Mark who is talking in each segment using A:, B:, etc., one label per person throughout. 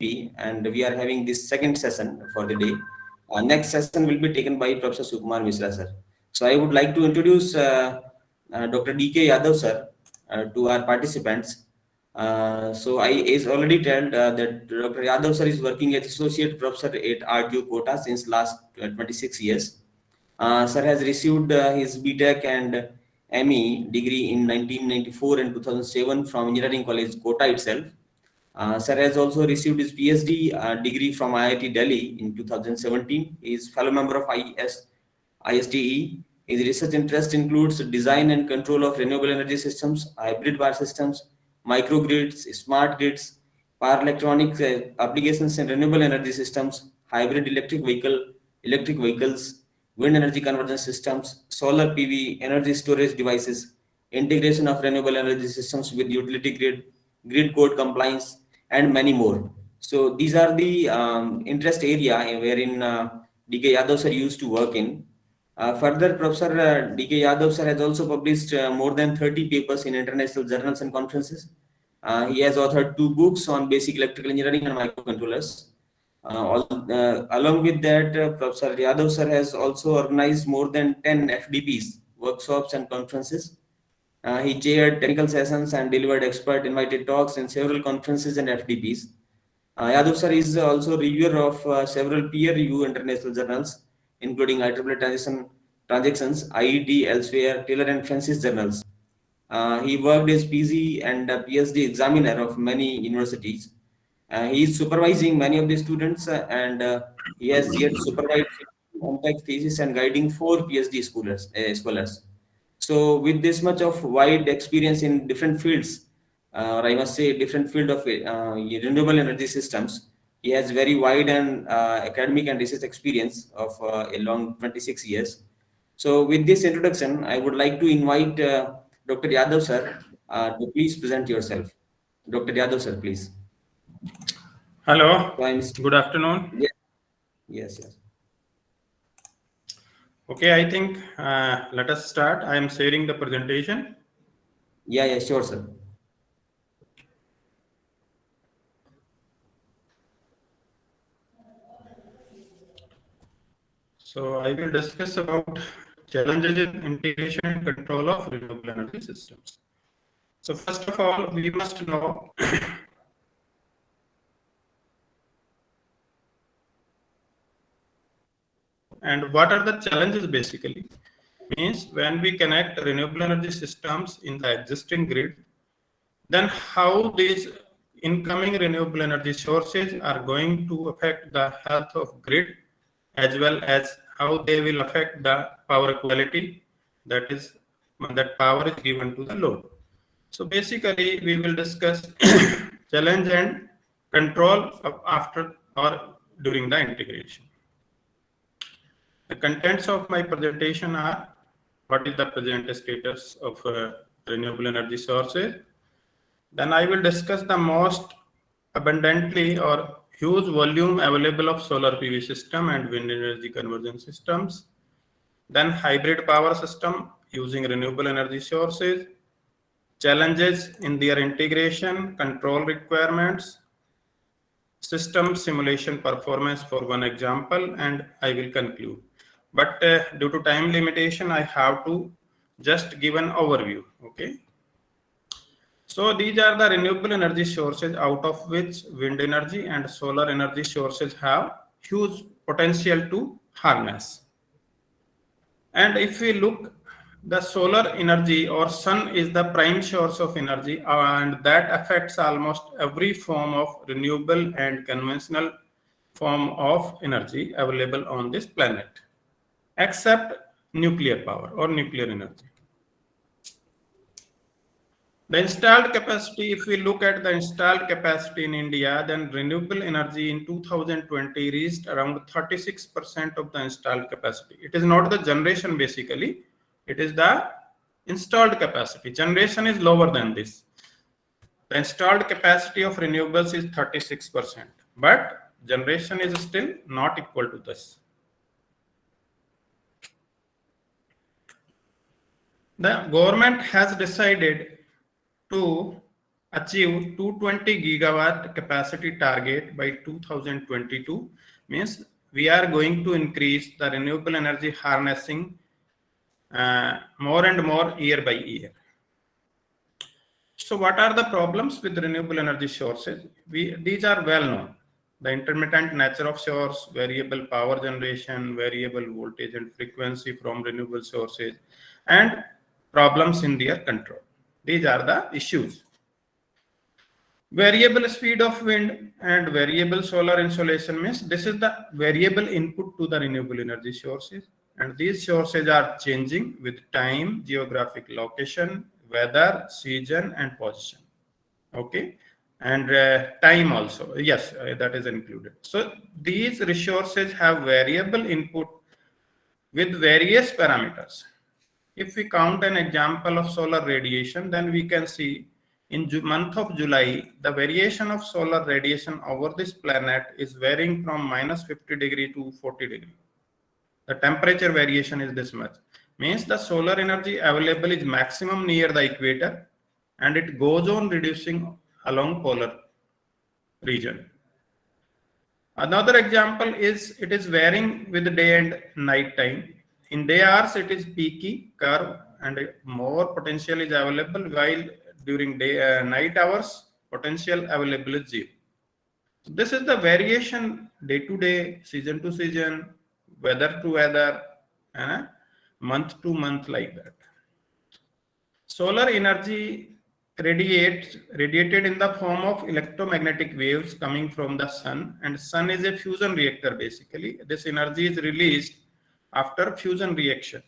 A: and we are having this second session for the day. Next session will be taken by Professor Sukumar Misra sir. So I would like to introduce Dr. D.K. Yadav sir to our participants. So I is already told that Dr. Yadav sir is working as associate professor at RTU Kota since last 26 years. Sir has received his BTech and ME degree in 1994 and 2007 from Engineering College Kota itself. Sir has also received his PhD degree from IIT Delhi in 2017. He is fellow member of ISTE. His research interest includes design and control of renewable energy systems, hybrid power systems, microgrids, smart grids, power electronics applications in renewable energy systems, hybrid electric vehicles, wind energy conversion systems, solar PV, energy storage devices, integration of renewable energy systems with utility grid code compliance, and many more. So these are the interest area wherein D.K. Yadav sir used to work in. Further, Professor D.K. Yadav sir has also published more than 30 papers in international journals and conferences. He has authored 2 books on basic electrical engineering and microcontrollers. Along with that, Professor Yadav sir has also organized more than 10 FDPs, workshops and conferences. He chaired technical sessions and delivered expert invited talks in several conferences and FDPs. Yadav sir is also reviewer of several peer review international journals, including IEEE Transactions, IET, Elsewhere, Taylor and Francis journals. He worked as PG and PhD examiner of many universities. He is supervising many of the students and he has yet supervised complex thesis and guiding 4 PhD scholars. So with this much of wide experience in different fields, or I must say different field of renewable energy systems, he has very wide and academic and research experience of a long 26 years. So with this introduction, I would like to invite Dr. Yadav sir to please present yourself. Dr. Yadav sir, please.
B: Hello,
A: So
B: good afternoon.
A: Yes.
B: Okay, I think let us start. I am sharing the presentation.
A: Yeah, sure, sir.
B: So I will discuss about challenges in integration and control of renewable energy systems. So first of all, we must know and what are the challenges basically. Means when we connect renewable energy systems in the existing grid, then how these incoming renewable energy sources are going to affect the health of grid, as well as how they will affect the power quality, that is, that power is given to the load. So basically we will discuss challenge and control of after or during the integration. The contents of my presentation are: what is the present status of renewable energy sources. Then I will discuss the most abundantly or huge volume available of solar PV system and wind energy conversion systems. Then hybrid power system using renewable energy sources, challenges in their integration, control requirements, system simulation performance for one example, and I will conclude. But due to time limitation, I have to just give an overview. Okay. So these are the renewable energy sources out of which wind energy and solar energy sources have huge potential to harness. And if we look, the solar energy or sun is the prime source of energy, and that affects almost every form of renewable and conventional form of energy available on this planet, except nuclear power or nuclear energy. The installed capacity, if we look at the installed capacity in India, then renewable energy in 2020 reached around 36% of the installed capacity. It is not the generation basically, it is the installed capacity. Generation is lower than this. The installed capacity of renewables is 36%, but generation is still not equal to this. The government has decided to achieve 220 gigawatt capacity target by 2022, means we are going to increase the renewable energy harnessing more and more year by year. So what are the problems with renewable energy sources? These are well known. The intermittent nature of source, variable power generation, variable voltage and frequency from renewable sources, and problems in their control. These are the issues. Variable speed of wind and variable solar insolation means this is the variable input to the renewable energy sources, and these sources are changing with time, geographic location, weather, season, and position. Okay, and time also, yes, that is included. So these resources have variable input with various parameters. If we count an example of solar radiation, then we can see in month of July, the variation of solar radiation over this planet is varying from minus 50 degree to 40 degree. The temperature variation is this much. Means the solar energy available is maximum near the equator, and it goes on reducing along polar region. Another example is it is varying with day and night time. In day hours, it is peaky curve and more potential is available, while during night hours, potential available is zero. So this is the variation day to day, season to season, weather to weather, and month to month, like that. Solar energy radiated in the form of electromagnetic waves coming from the sun, and sun is a fusion reactor basically. This energy is released after fusion reaction,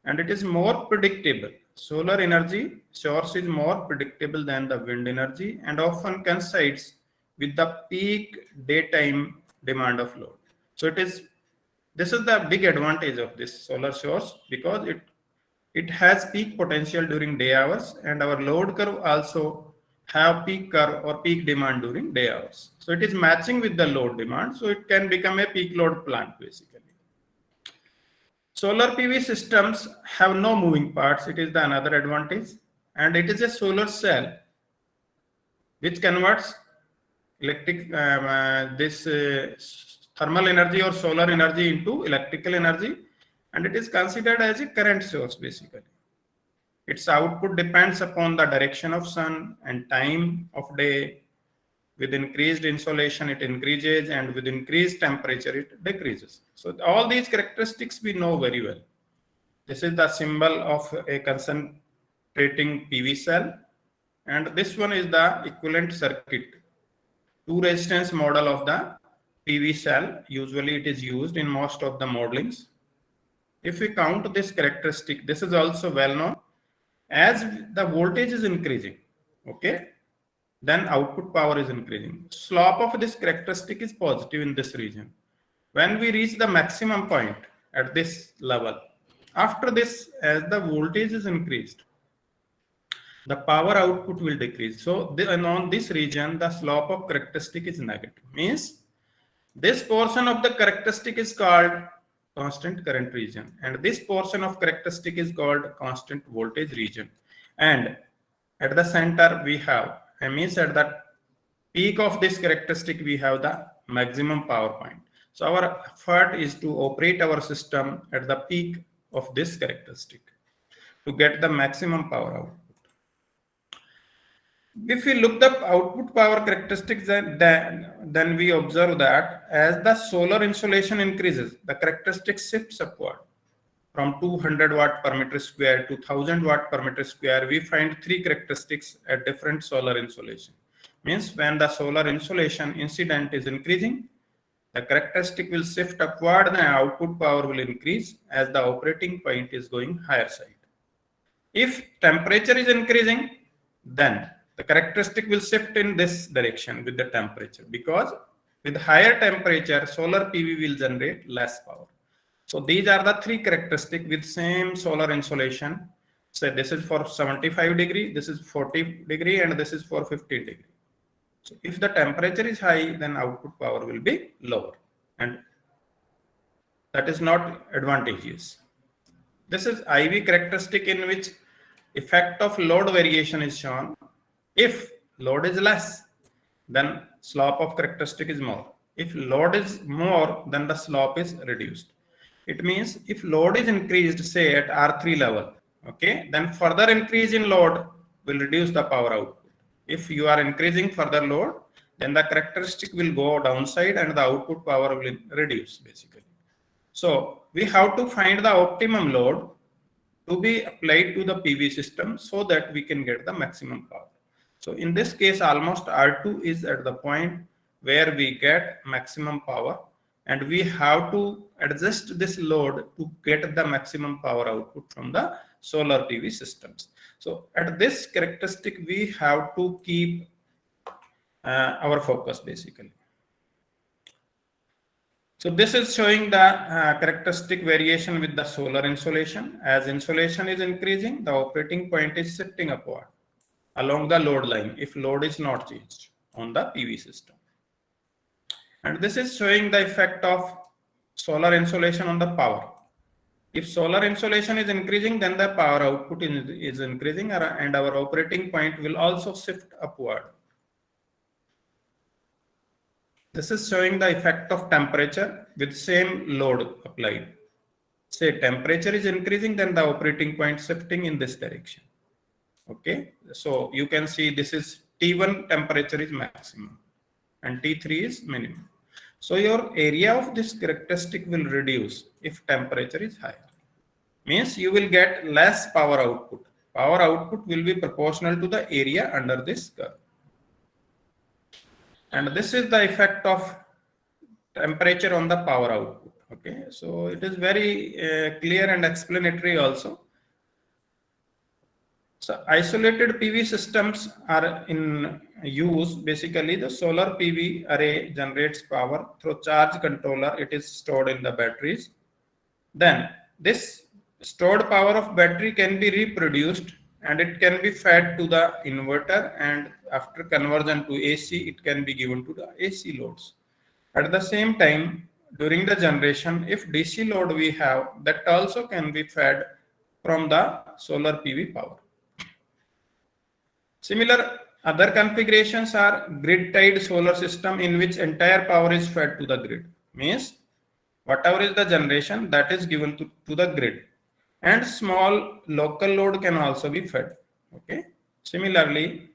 B: and it is more predictable. Solar energy source is more predictable than the wind energy and often coincides with the peak daytime demand of load. So this is the big advantage of this solar source, because it has peak potential during day hours, and our load curve also have peak curve or peak demand during day hours. So it is matching with the load demand, so it can become a peak load plant basically. Solar PV systems have no moving parts. It is the another advantage, and it is a solar cell which converts thermal energy or solar energy into electrical energy, and it is considered as a current source basically. Its output depends upon the direction of sun and time of day. With increased insolation, it increases, and with increased temperature, it decreases. So all these characteristics we know very well. This is the symbol of a concentrating PV cell, and this one is the equivalent circuit. Two resistance model of the PV cell. Usually it is used in most of the modelings. If we count this characteristic, this is also well known. As the voltage is increasing, okay, then output power is increasing. Slope of this characteristic is positive in this region. When we reach the maximum point at this level, after this, as the voltage is increased, the power output will decrease. So on this region, the slope of characteristic is negative. Means this portion of the characteristic is called constant current region, and this portion of characteristic is called constant voltage region. And at the center we have, means at the peak of this characteristic we have the maximum power point. So our effort is to operate our system at the peak of this characteristic to get the maximum power output. If we look the output power characteristics, then we observe that as the solar insolation increases, the characteristic shifts upward. From 200 watt per meter square to 1000 watt per meter square, we find three characteristics at different solar insolation. Means when the solar insolation incident is increasing, the characteristic will shift upward and output power will increase as the operating point is going higher side. If temperature is increasing, then the characteristic will shift in this direction with the temperature, because with higher temperature, solar PV will generate less power. So these are the three characteristics with same solar insolation. So this is for 75 degree, this is 40 degree, and this is for 15 degree. So if the temperature is high, then output power will be lower, and that is not advantageous. This is IV characteristic in which effect of load variation is shown. If load is less, then slope of characteristic is more. If load is more, then the slope is reduced. It means if load is increased, say at R3 level, okay, then further increase in load will reduce the power output. If you are increasing further load, then the characteristic will go downside and the output power will reduce basically. So we have to find the optimum load to be applied to the PV system so that we can get the maximum power. So in this case, almost R2 is at the point where we get maximum power, and we have to adjust this load to get the maximum power output from the solar PV systems. So at this characteristic, we have to keep our focus basically. So this is showing the characteristic variation with the solar insolation. As insolation is increasing, the operating point is shifting upward along the load line if load is not changed on the PV system. And this is showing the effect of solar insolation on the power. If solar insolation is increasing, then the power output is increasing and our operating point will also shift upward. This is showing the effect of temperature with same load applied. Say temperature is increasing, then the operating point shifting in this direction. Okay, so you can see this is T1 temperature is maximum and T3 is minimum. So your area of this characteristic will reduce if temperature is higher. Means you will get less power output. Power output will be proportional to the area under this curve. And this is the effect of temperature on the power output. Okay, so it is very clear and explanatory also. So isolated PV systems are in use. Basically, the solar PV array generates power through charge controller. It is stored in the batteries. Then this stored power of battery can be reproduced and it can be fed to the inverter, and after conversion to AC, it can be given to the AC loads. At the same time, during the generation, if DC load we have, that also can be fed from the solar PV power. Similar other configurations are grid-tied solar system in which entire power is fed to the grid. Means whatever is the generation that is given to the grid, and small local load can also be fed. Okay. Similarly,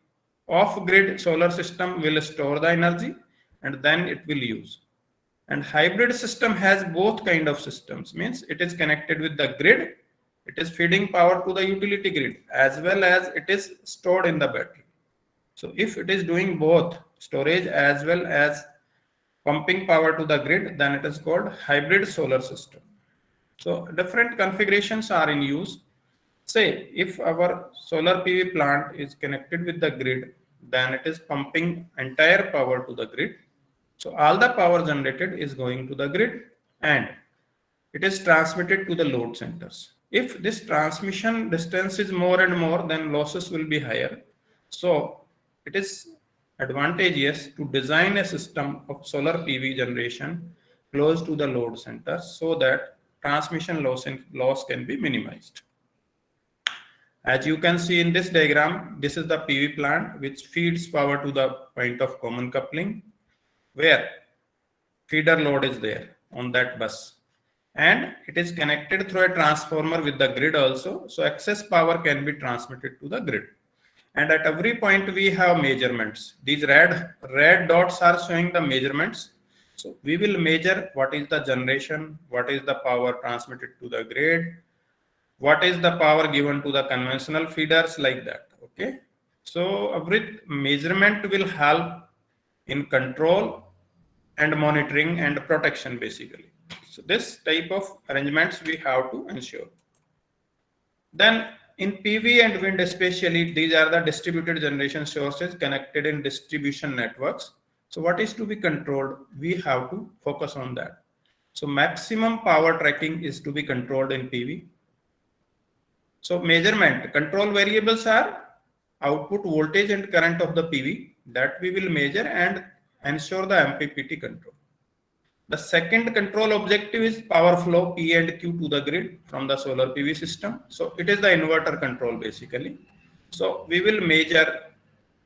B: off-grid solar system will store the energy and then it will use. And hybrid system has both kind of systems. Means it is connected with the grid, it is feeding power to the utility grid, as well as it is stored in the battery. So if it is doing both storage as well as pumping power to the grid, then it is called hybrid solar system. So different configurations are in use. Say if our solar PV plant is connected with the grid, then it is pumping entire power to the grid. So all the power generated is going to the grid and it is transmitted to the load centers. If this transmission distance is more and more, then losses will be higher. So it is advantageous to design a system of solar PV generation close to the load center so that transmission loss can be minimized. As you can see in this diagram, this is the PV plant which feeds power to the point of common coupling where feeder load is there on that bus, and it is connected through a transformer with the grid also, so excess power can be transmitted to the grid. And at every point we have measurements. These red dots are showing the measurements. So we will measure what is the generation, what is the power transmitted to the grid, what is the power given to the conventional feeders, like that. Okay, so every measurement will help in control and monitoring and protection basically. So this type of arrangements we have to ensure. Then in PV and wind especially, these are the distributed generation sources connected in distribution networks. So what is to be controlled? We have to focus on that. So maximum power tracking is to be controlled in PV. So measurement, control variables are output voltage and current of the PV that we will measure and ensure the MPPT control. The second control objective is power flow P and Q to the grid from the solar PV system. So it is the inverter control basically. So we will measure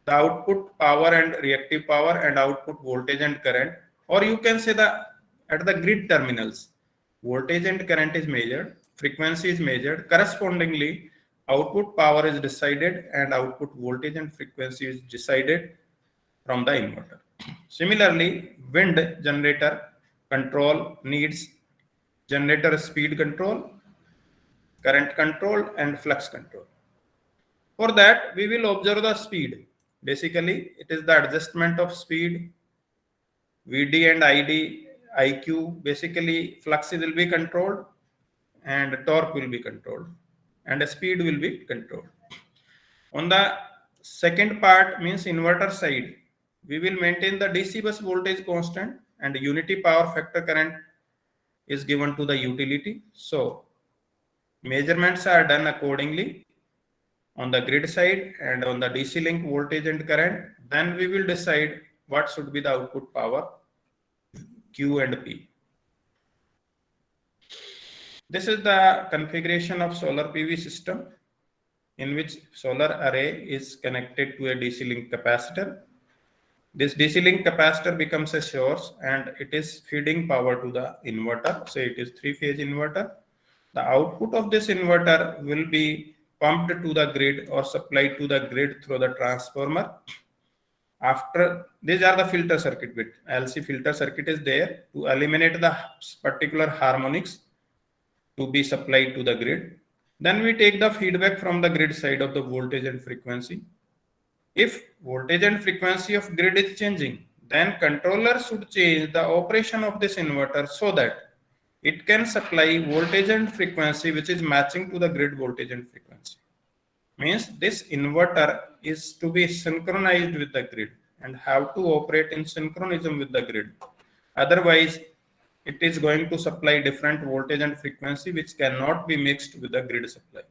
B: the output power and reactive power and output voltage and current, or you can say at the grid terminals, voltage and current is measured, frequency is measured, correspondingly output power is decided and output voltage and frequency is decided from the inverter. Similarly, wind generator control needs generator speed control, current control and flux control. For that, we will observe the speed. Basically, it is the adjustment of speed, VD and ID, IQ. Basically, flux will be controlled and torque will be controlled and the speed will be controlled. On the second part means inverter side, we will maintain the DC bus voltage constant and unity power factor current is given to the utility. So measurements are done accordingly on the grid side and on the DC link voltage and current. Then we will decide what should be the output power Q and P. This is the configuration of solar PV system in which solar array is connected to a DC link capacitor. This DC link capacitor becomes a source and it is feeding power to the inverter. So it is three-phase inverter. The output of this inverter will be pumped to the grid or supplied to the grid through the transformer. After these are the filter circuit bit. LC filter circuit is there to eliminate the particular harmonics to be supplied to the grid. Then we take the feedback from the grid side of the voltage and frequency. If voltage and frequency of grid is changing, then controller should change the operation of this inverter so that it can supply voltage and frequency which is matching to the grid voltage and frequency. Means this inverter is to be synchronized with the grid and have to operate in synchronism with the grid. Otherwise, it is going to supply different voltage and frequency which cannot be mixed with the grid supply.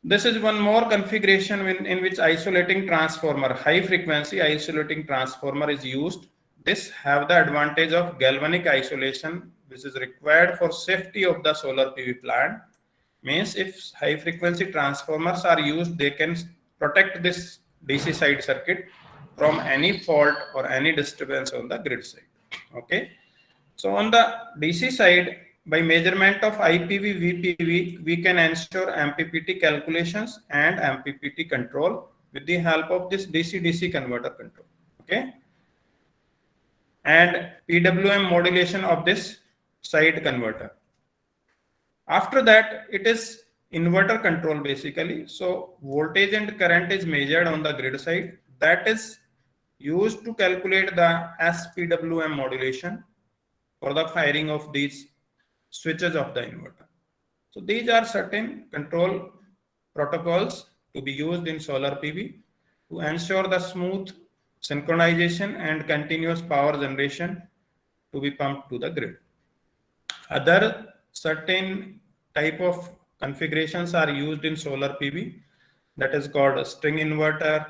B: This is one more configuration in which isolating transformer, high frequency isolating transformer is used. This have the advantage of galvanic isolation which is required for safety of the solar PV plant. Means if high frequency transformers are used, they can protect this DC side circuit from any fault or any disturbance on the grid side. Okay. So on the DC side, by measurement of IPV, VPV, we can ensure MPPT calculations and MPPT control with the help of this DC-DC converter control. Okay. And PWM modulation of this side converter. After that, it is inverter control basically. So voltage and current is measured on the grid side. That is used to calculate the SPWM modulation for the firing of these switches of the inverter. So these are certain control protocols to be used in solar PV to ensure the smooth synchronization and continuous power generation to be pumped to the grid. Other certain type of configurations are used in solar PV, that is called a string inverter,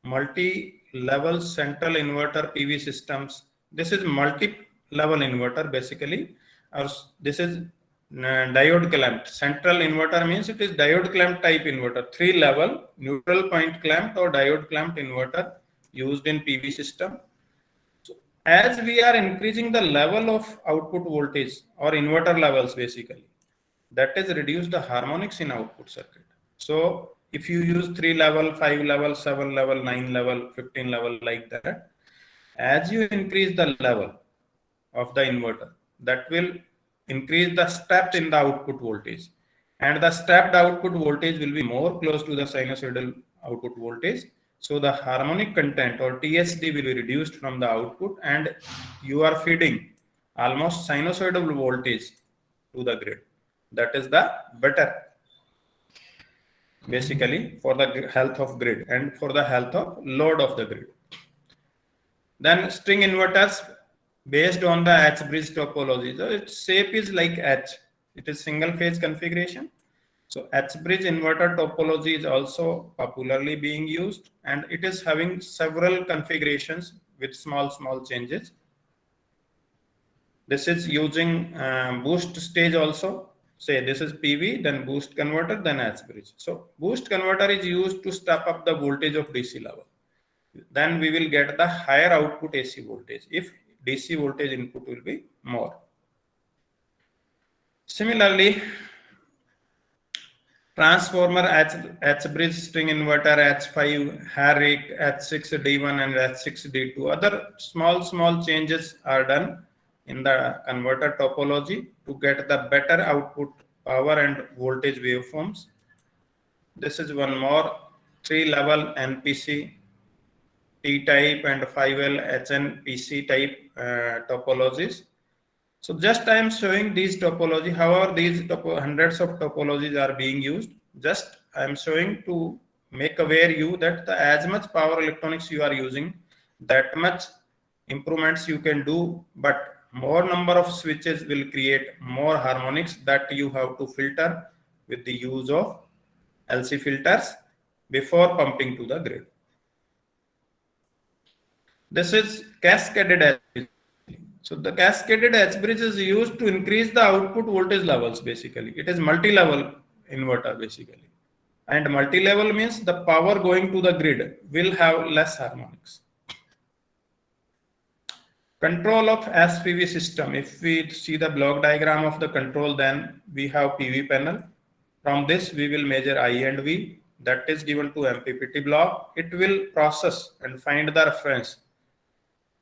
B: multi-level central inverter PV systems. This is multi-level inverter basically, or this is diode clamped. Central inverter means it is diode clamped type inverter, 3-level neutral point clamped or diode clamped inverter used in PV system. So as we are increasing the level of output voltage or inverter levels basically, that is reduce the harmonics in output circuit. So if you use 3-level, 5-level, 7-level, 9-level, 15-level like that, as you increase the level of the inverter, that will increase the step in the output voltage, and the stepped output voltage will be more close to the sinusoidal output voltage. So the harmonic content or TSD will be reduced from the output and you are feeding almost sinusoidal voltage to the grid. That is the better basically for the health of grid and for the health of load of the grid. Then string inverters based on the H bridge topology. So its shape is like H. It is single phase configuration. So H bridge inverter topology is also popularly being used and it is having several configurations with small changes. This is using boost stage also. Say this is PV, then boost converter, then H bridge. So boost converter is used to step up the voltage of DC level. Then we will get the higher output AC voltage if DC voltage input will be more. Similarly, transformer H bridge string inverter, H5, Harrick, H6 D1 and H6 D2. Other small changes are done in the converter topology to get the better output power and voltage waveforms. This is one more 3-level NPC T-type and 5L HNPC type topologies. So just I am showing these topology. However, these hundreds of topologies are being used. Just I am showing to make aware you that as much power electronics you are using, that much improvements you can do, but more number of switches will create more harmonics that you have to filter with the use of LC filters before pumping to the grid. This is cascaded H bridge. So the cascaded H bridge is used to increase the output voltage levels basically. It is multi-level inverter basically. And multi-level means the power going to the grid will have less harmonics. Control of SPV system. If we see the block diagram of the control, then we have PV panel. From this we will measure I and V. That is given to MPPT block. It will process and find the reference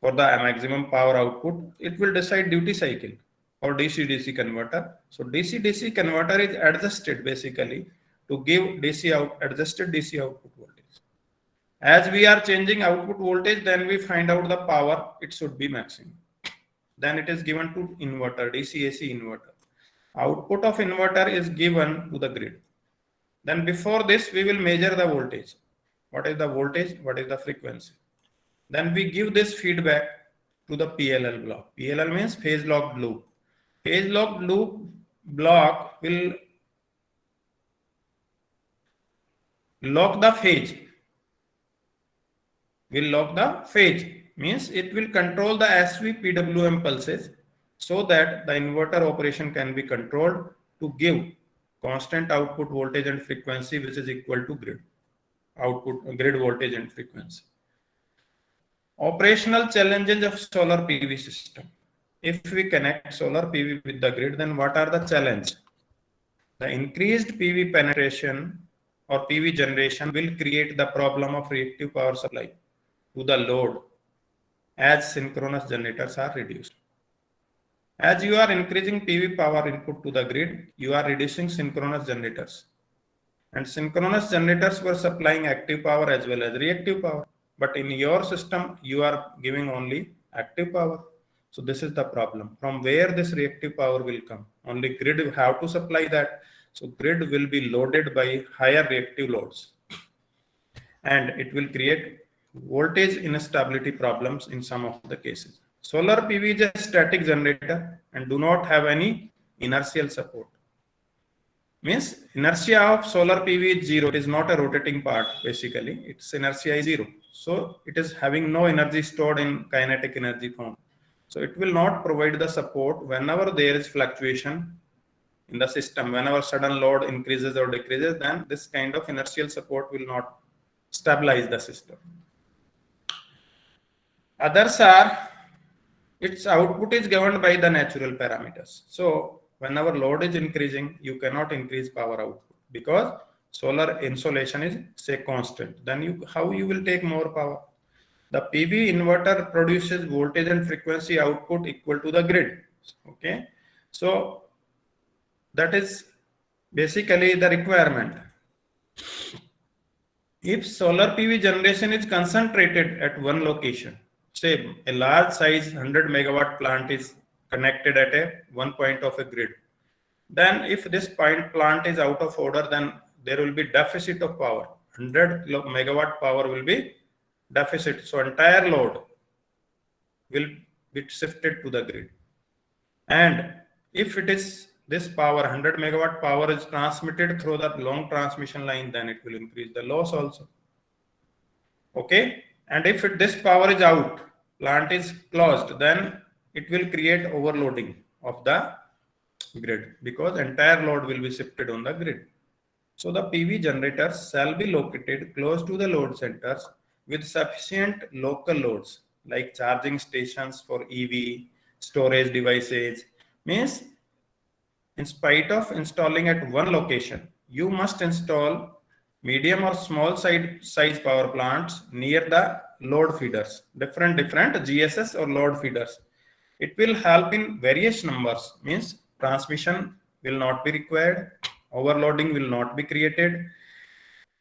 B: for the maximum power output. It will decide duty cycle or DC-DC converter. So DC-DC converter is adjusted basically to give adjusted DC output voltage. As we are changing output voltage, then we find out the power, it should be maximum. Then it is given to inverter, DC-AC inverter. Output of inverter is given to the grid. Then before this, we will measure the voltage. What is the voltage? What is the frequency? Then we give this feedback to the PLL block. PLL means phase locked loop. Phase locked loop block will lock the phase. Means it will control the SV PWM pulses so that the inverter operation can be controlled to give constant output voltage and frequency which is equal to grid voltage and frequency. Operational challenges of solar PV system. If we connect solar PV with the grid, then what are the challenges? The increased PV penetration or PV generation will create the problem of reactive power supply to the load as synchronous generators are reduced. As you are increasing PV power input to the grid, you are reducing synchronous generators. And synchronous generators were supplying active power as well as reactive power. But in your system, you are giving only active power. So this is the problem. From where this reactive power will come? Only grid will have to supply that. So grid will be loaded by higher reactive loads. And it will create voltage instability problems in some of the cases. Solar PV is a static generator and do not have any inertial support. Means inertia of solar PV is zero. It is not a rotating part basically. Its inertia is zero. So it is having no energy stored in kinetic energy form. So it will not provide the support whenever there is fluctuation in the system. Whenever sudden load increases or decreases, then this kind of inertial support will not stabilize the system. Others are, its output is governed by the natural parameters. So whenever load is increasing, you cannot increase power output because solar insolation is say constant. Then how you will take more power? The PV inverter produces voltage and frequency output equal to the grid. Okay, so that is basically the requirement. If solar PV generation is concentrated at one location, say a large size 100 megawatt plant is connected at one point of a grid, then if this plant is out of order, then there will be deficit of power. 100 megawatt power will be deficit. So entire load will be shifted to the grid. And if it is this power, 100 megawatt power is transmitted through the long transmission line, then it will increase the loss also. Okay. And if this power is out, plant is closed, then it will create overloading of the grid, because entire load will be shifted on the grid. So the PV generators shall be located close to the load centers with sufficient local loads like charging stations for EV, storage devices. Means, in spite of installing at one location, you must install medium or small size power plants near the load feeders, different GSS or load feeders. It will help in various numbers, means transmission will not be required, overloading will not be created,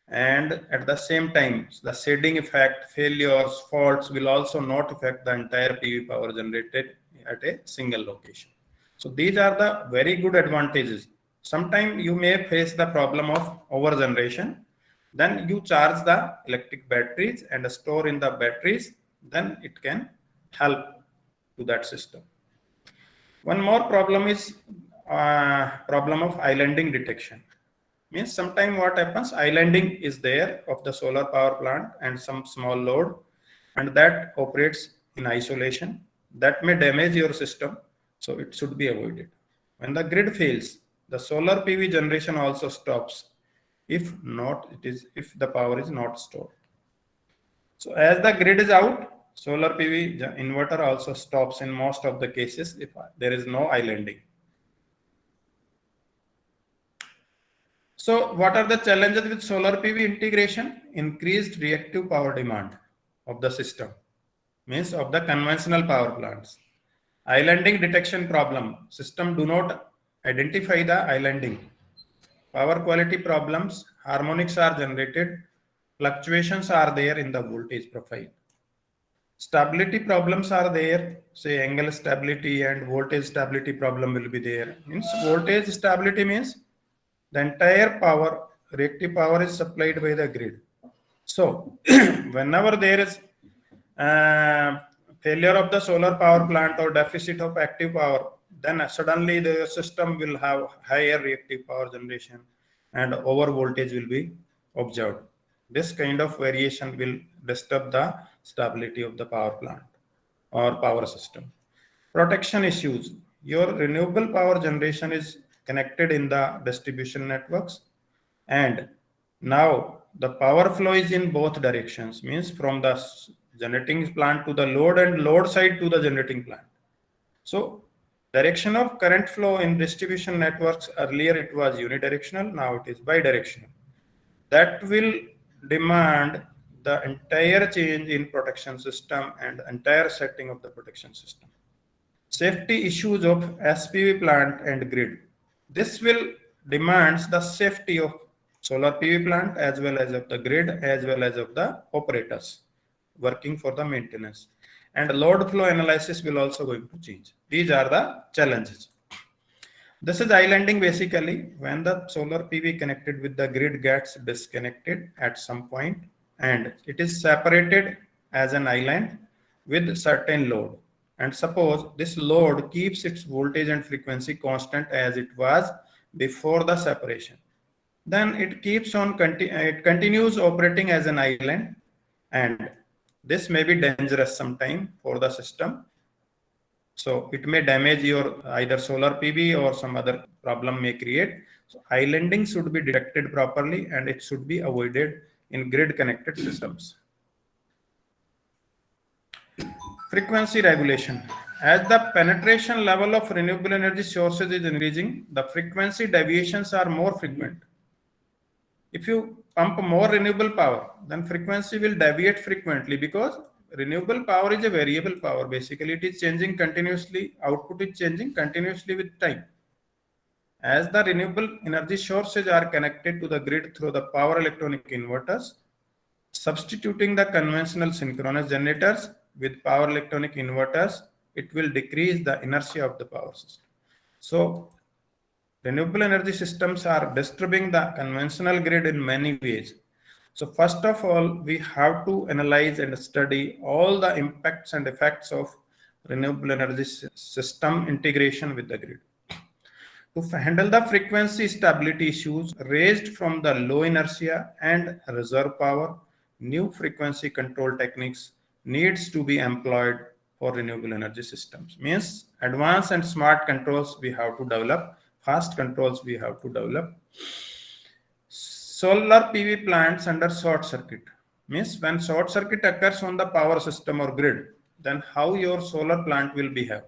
B: and at the same time the shading effect, failures, faults will also not affect the entire PV power generated at a single location. So these are the very good advantages. Sometimes you may face the problem of over generation, then you charge the electric batteries and store in the batteries, then it can help to that system. One more problem is problem of islanding detection. Means sometime what happens, islanding is there of the solar power plant and some small load, and that operates in isolation. That may damage your system, so it should be avoided. When the grid fails, the solar PV generation also stops. If the power is not stored. So as the grid is out, solar PV inverter also stops in most of the cases if there is no islanding. So what are the challenges with solar PV integration? Increased reactive power demand of the system, means of the conventional power plants. Islanding detection problem, system do not identify the islanding. Power quality problems, harmonics are generated, fluctuations are there in the voltage profile. Stability problems are there, say angle stability and voltage stability problem will be there. Means voltage stability means the entire power, reactive power is supplied by the grid. So whenever there is failure of the solar power plant or deficit of active power, then suddenly the system will have higher reactive power generation and over voltage will be observed. This kind of variation will disturb the stability of the power plant or power system. Protection issues. Your renewable power generation is connected in the distribution networks, and now the power flow is in both directions, means from the generating plant to the load and load side to the generating plant. So direction of current flow in distribution networks, earlier it was unidirectional, now it is bidirectional. That will demand the entire change in protection system and entire setting of the protection system. Safety issues of SPV plant and grid. This will demands the safety of solar PV plant as well as of the grid as well as of the operators working for the maintenance. And load flow analysis will also going to change. These are the challenges. This is islanding basically when the solar PV connected with the grid gets disconnected at some point and it is separated as an island with certain load. And suppose this load keeps its voltage and frequency constant as it was before the separation. Then it keeps on, it continues operating as an island, and this may be dangerous sometime for the system. So it may damage your either solar PV or some other problem may create. So islanding should be detected properly and it should be avoided in grid connected systems. Frequency regulation. As the penetration level of renewable energy sources is increasing, the frequency deviations are more frequent. If you pump more renewable power, then frequency will deviate frequently because renewable power is a variable power. Basically, it is changing continuously. Output is changing continuously with time. As the renewable energy sources are connected to the grid through the power electronic inverters, substituting the conventional synchronous generators with power electronic inverters, it will decrease the inertia of the power system. So renewable energy systems are disturbing the conventional grid in many ways. So first of all, we have to analyze and study all the impacts and effects of renewable energy system integration with the grid. To handle the frequency stability issues raised from the low inertia and reserve power, new frequency control techniques needs to be employed for renewable energy systems. Means advanced and smart controls we have to develop, fast controls we have to develop. Solar PV plants under short circuit. Means when short circuit occurs on the power system or grid, then how your solar plant will behave.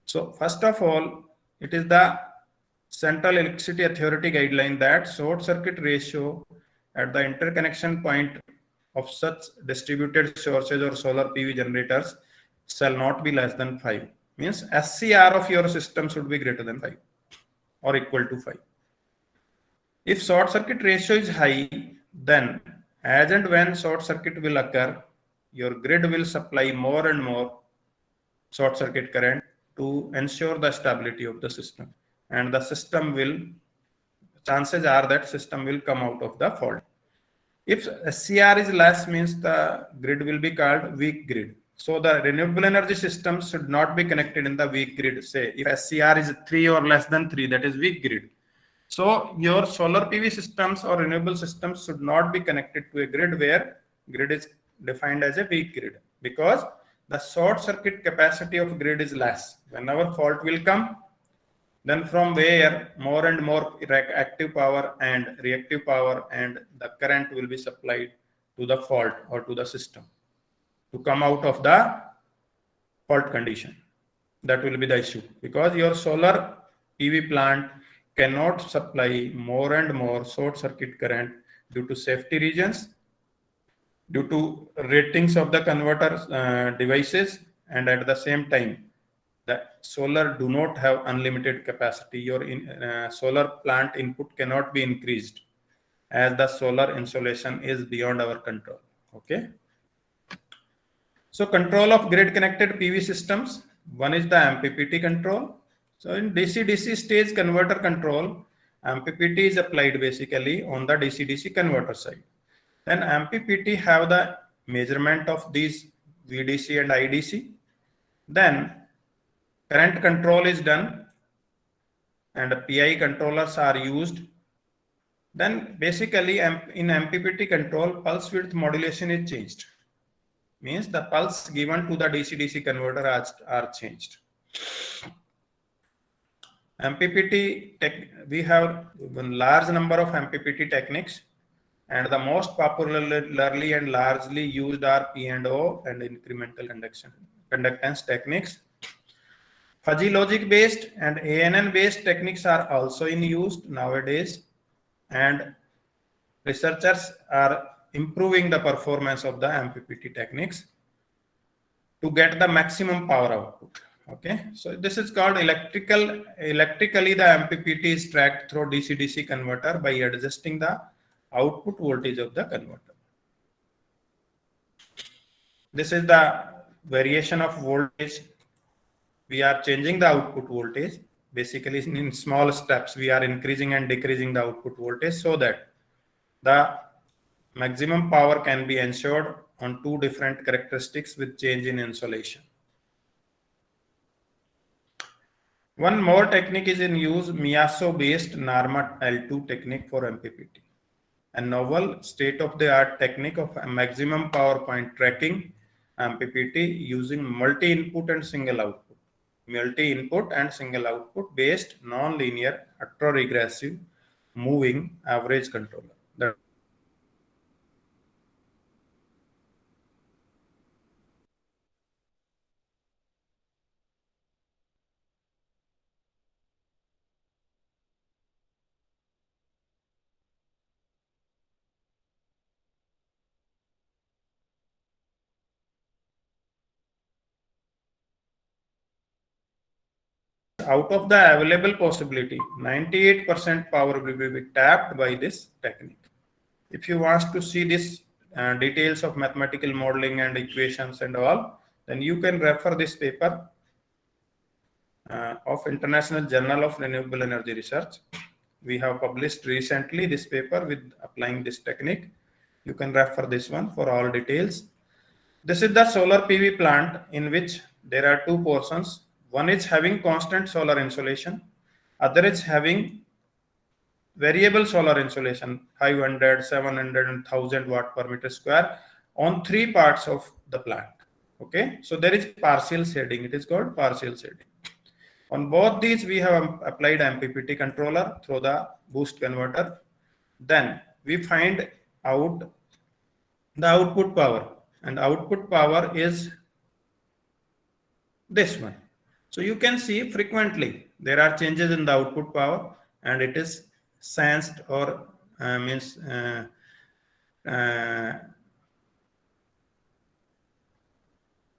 B: So first of all, it is the Central Electricity Authority guideline that short circuit ratio at the interconnection point of such distributed sources or solar PV generators shall not be less than 5. Means SCR of your system should be greater than 5 or equal to 5. If short circuit ratio is high, then as and when short circuit will occur, your grid will supply more and more short circuit current to ensure the stability of the system, and the system will, chances are that system will come out of the fault. If SCR is less, means the grid will be called weak grid. So the renewable energy system should not be connected in the weak grid. Say if SCR is 3 or less than 3, that is weak grid. So your solar PV systems or renewable systems should not be connected to a grid where grid is defined as a weak grid, because the short circuit capacity of grid is less. Whenever fault will come, then from where more and more active power and reactive power and the current will be supplied to the fault or to the system to come out of the fault condition. That will be the issue, because your solar PV plant cannot supply more and more short circuit current due to safety reasons, due to ratings of the converter devices, and at the same time the solar do not have unlimited capacity. Your solar plant input cannot be increased as the solar insolation is beyond our control. Okay. So control of grid connected PV systems. One is the MPPT control. So in DC-DC stage converter control, MPPT is applied basically on the DC-DC converter side. Then MPPT have the measurement of these VDC and IDC. Then current control is done and PI controllers are used. Then basically in MPPT control, pulse width modulation is changed. Means the pulse given to the DC-DC converter are changed. MPPT, we have a large number of MPPT techniques, and the most popularly and largely used are P&O and incremental conductance techniques. Fuzzy logic based and ANN based techniques are also in use nowadays, and researchers are improving the performance of the MPPT techniques to get the maximum power output. Okay, so this is called electrically the MPPT is tracked through DC-DC converter by adjusting the output voltage of the converter. This is the variation of voltage. We are changing the output voltage. Basically in small steps, we are increasing and decreasing the output voltage so that the maximum power can be ensured on two different characteristics with change in insolation. One more technique is in use, Miyaso based NARMA L2 technique for MPPT. A novel state-of-the-art technique of maximum power point tracking MPPT using multi-input and single output. Multi-input and single output based non-linear autoregressive moving average controller. Out of the available possibility, 98% power will be tapped by this technique. If you want to see this details of mathematical modeling and equations and all, then you can refer this paper of International Journal of Renewable Energy Research. We have published recently this paper with applying this technique. You can refer this one for all details. This is the solar PV plant in which there are two portions. One is having constant solar insolation, other is having variable solar insolation 500, 700 and 1000 watt per meter square on three parts of the plant. Okay, so there is partial shading. It is called partial shading. On both these, we have applied MPPT controller through the boost converter. Then we find out the output power, and output power is this one. So you can see frequently there are changes in the output power, and it is sensed or means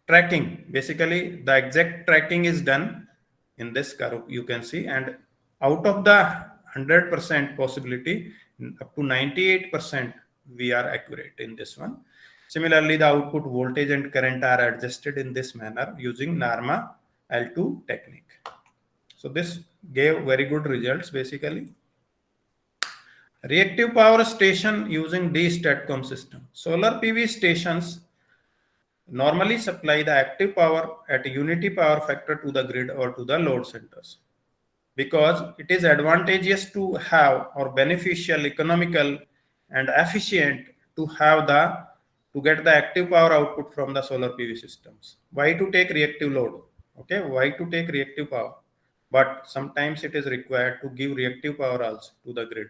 B: tracking. Basically, the exact tracking is done in this curve, you can see, and out of the 100% possibility, up to 98% we are accurate in this one. Similarly, the output voltage and current are adjusted in this manner using NARMA L2 technique. So this gave very good results basically. Reactive power station using D-STATCOM system. Solar PV stations normally supply the active power at a unity power factor to the grid or to the load centers, because it is advantageous to have, or beneficial, economical and efficient to have to get the active power output from the solar PV systems. Why to take reactive load? Okay, why to take reactive power? But sometimes it is required to give reactive power also to the grid.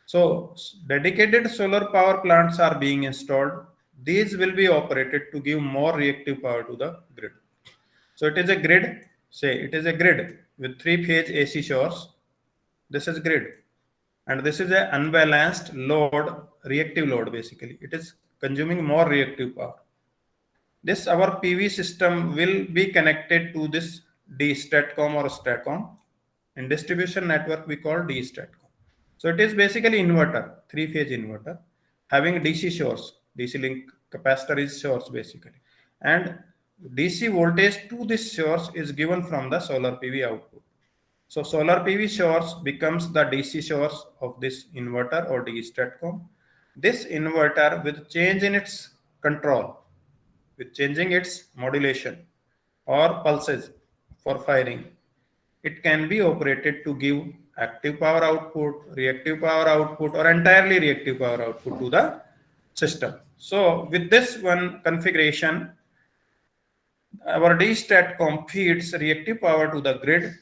B: So dedicated solar power plants are being installed. These will be operated to give more reactive power to the grid. So it is a grid, say it is a grid with 3-phase AC source. This is grid. And this is an unbalanced load, reactive load basically. It is consuming more reactive power. This our PV system will be connected to this D-STATCOM or STATCOM. In distribution network, we call D-STATCOM. So it is basically inverter, 3-phase inverter, having DC source, DC link capacitor is source basically. And DC voltage to this source is given from the solar PV output. So solar PV source becomes the DC source of this inverter or D-STATCOM. This inverter, with change in its control, with changing its modulation or pulses for firing, it can be operated to give active power output, reactive power output, or entirely reactive power output to the system. So with this one configuration, our D-STATCOM feeds reactive power to the grid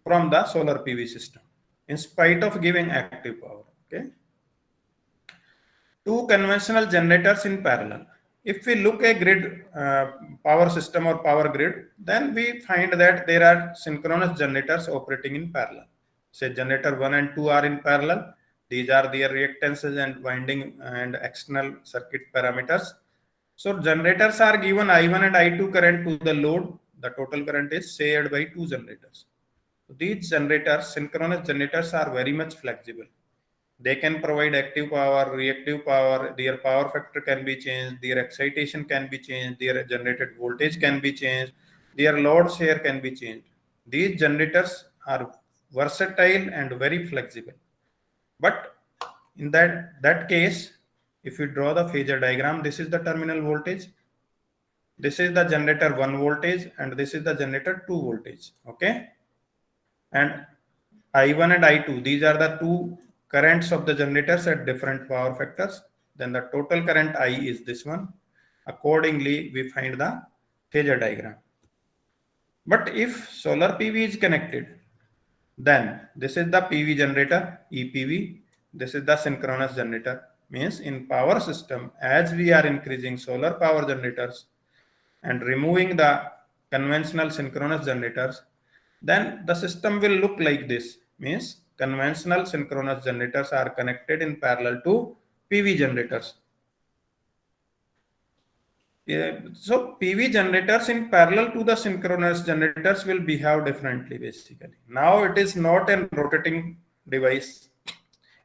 B: from the solar PV system in spite of giving active power. Okay. Two conventional generators in parallel. If we look at grid power system or power grid, then we find that there are synchronous generators operating in parallel. Say generator 1 and 2 are in parallel. These are their reactances and winding and external circuit parameters. So generators are given I1 and I2 current to the load. The total current is shared by two generators. These generators, synchronous generators, are very much flexible. They can provide active power, reactive power, their power factor can be changed, their excitation can be changed, their generated voltage can be changed, their load share can be changed. These generators are versatile and very flexible. But in that case, if you draw the phasor diagram, this is the terminal voltage, this is the generator 1 voltage, and this is the generator 2 voltage. Okay. And I1 and I2, these are the two currents of the generators at different power factors. Then the total current I is this one. Accordingly, we find the phasor diagram. But if solar PV is connected, then this is the PV generator, EPV. This is the synchronous generator. Means in power system, as we are increasing solar power generators and removing the conventional synchronous generators, then the system will look like this. Means conventional synchronous generators are connected in parallel to PV generators. So PV generators in parallel to the synchronous generators will behave differently basically. Now it is not a rotating device.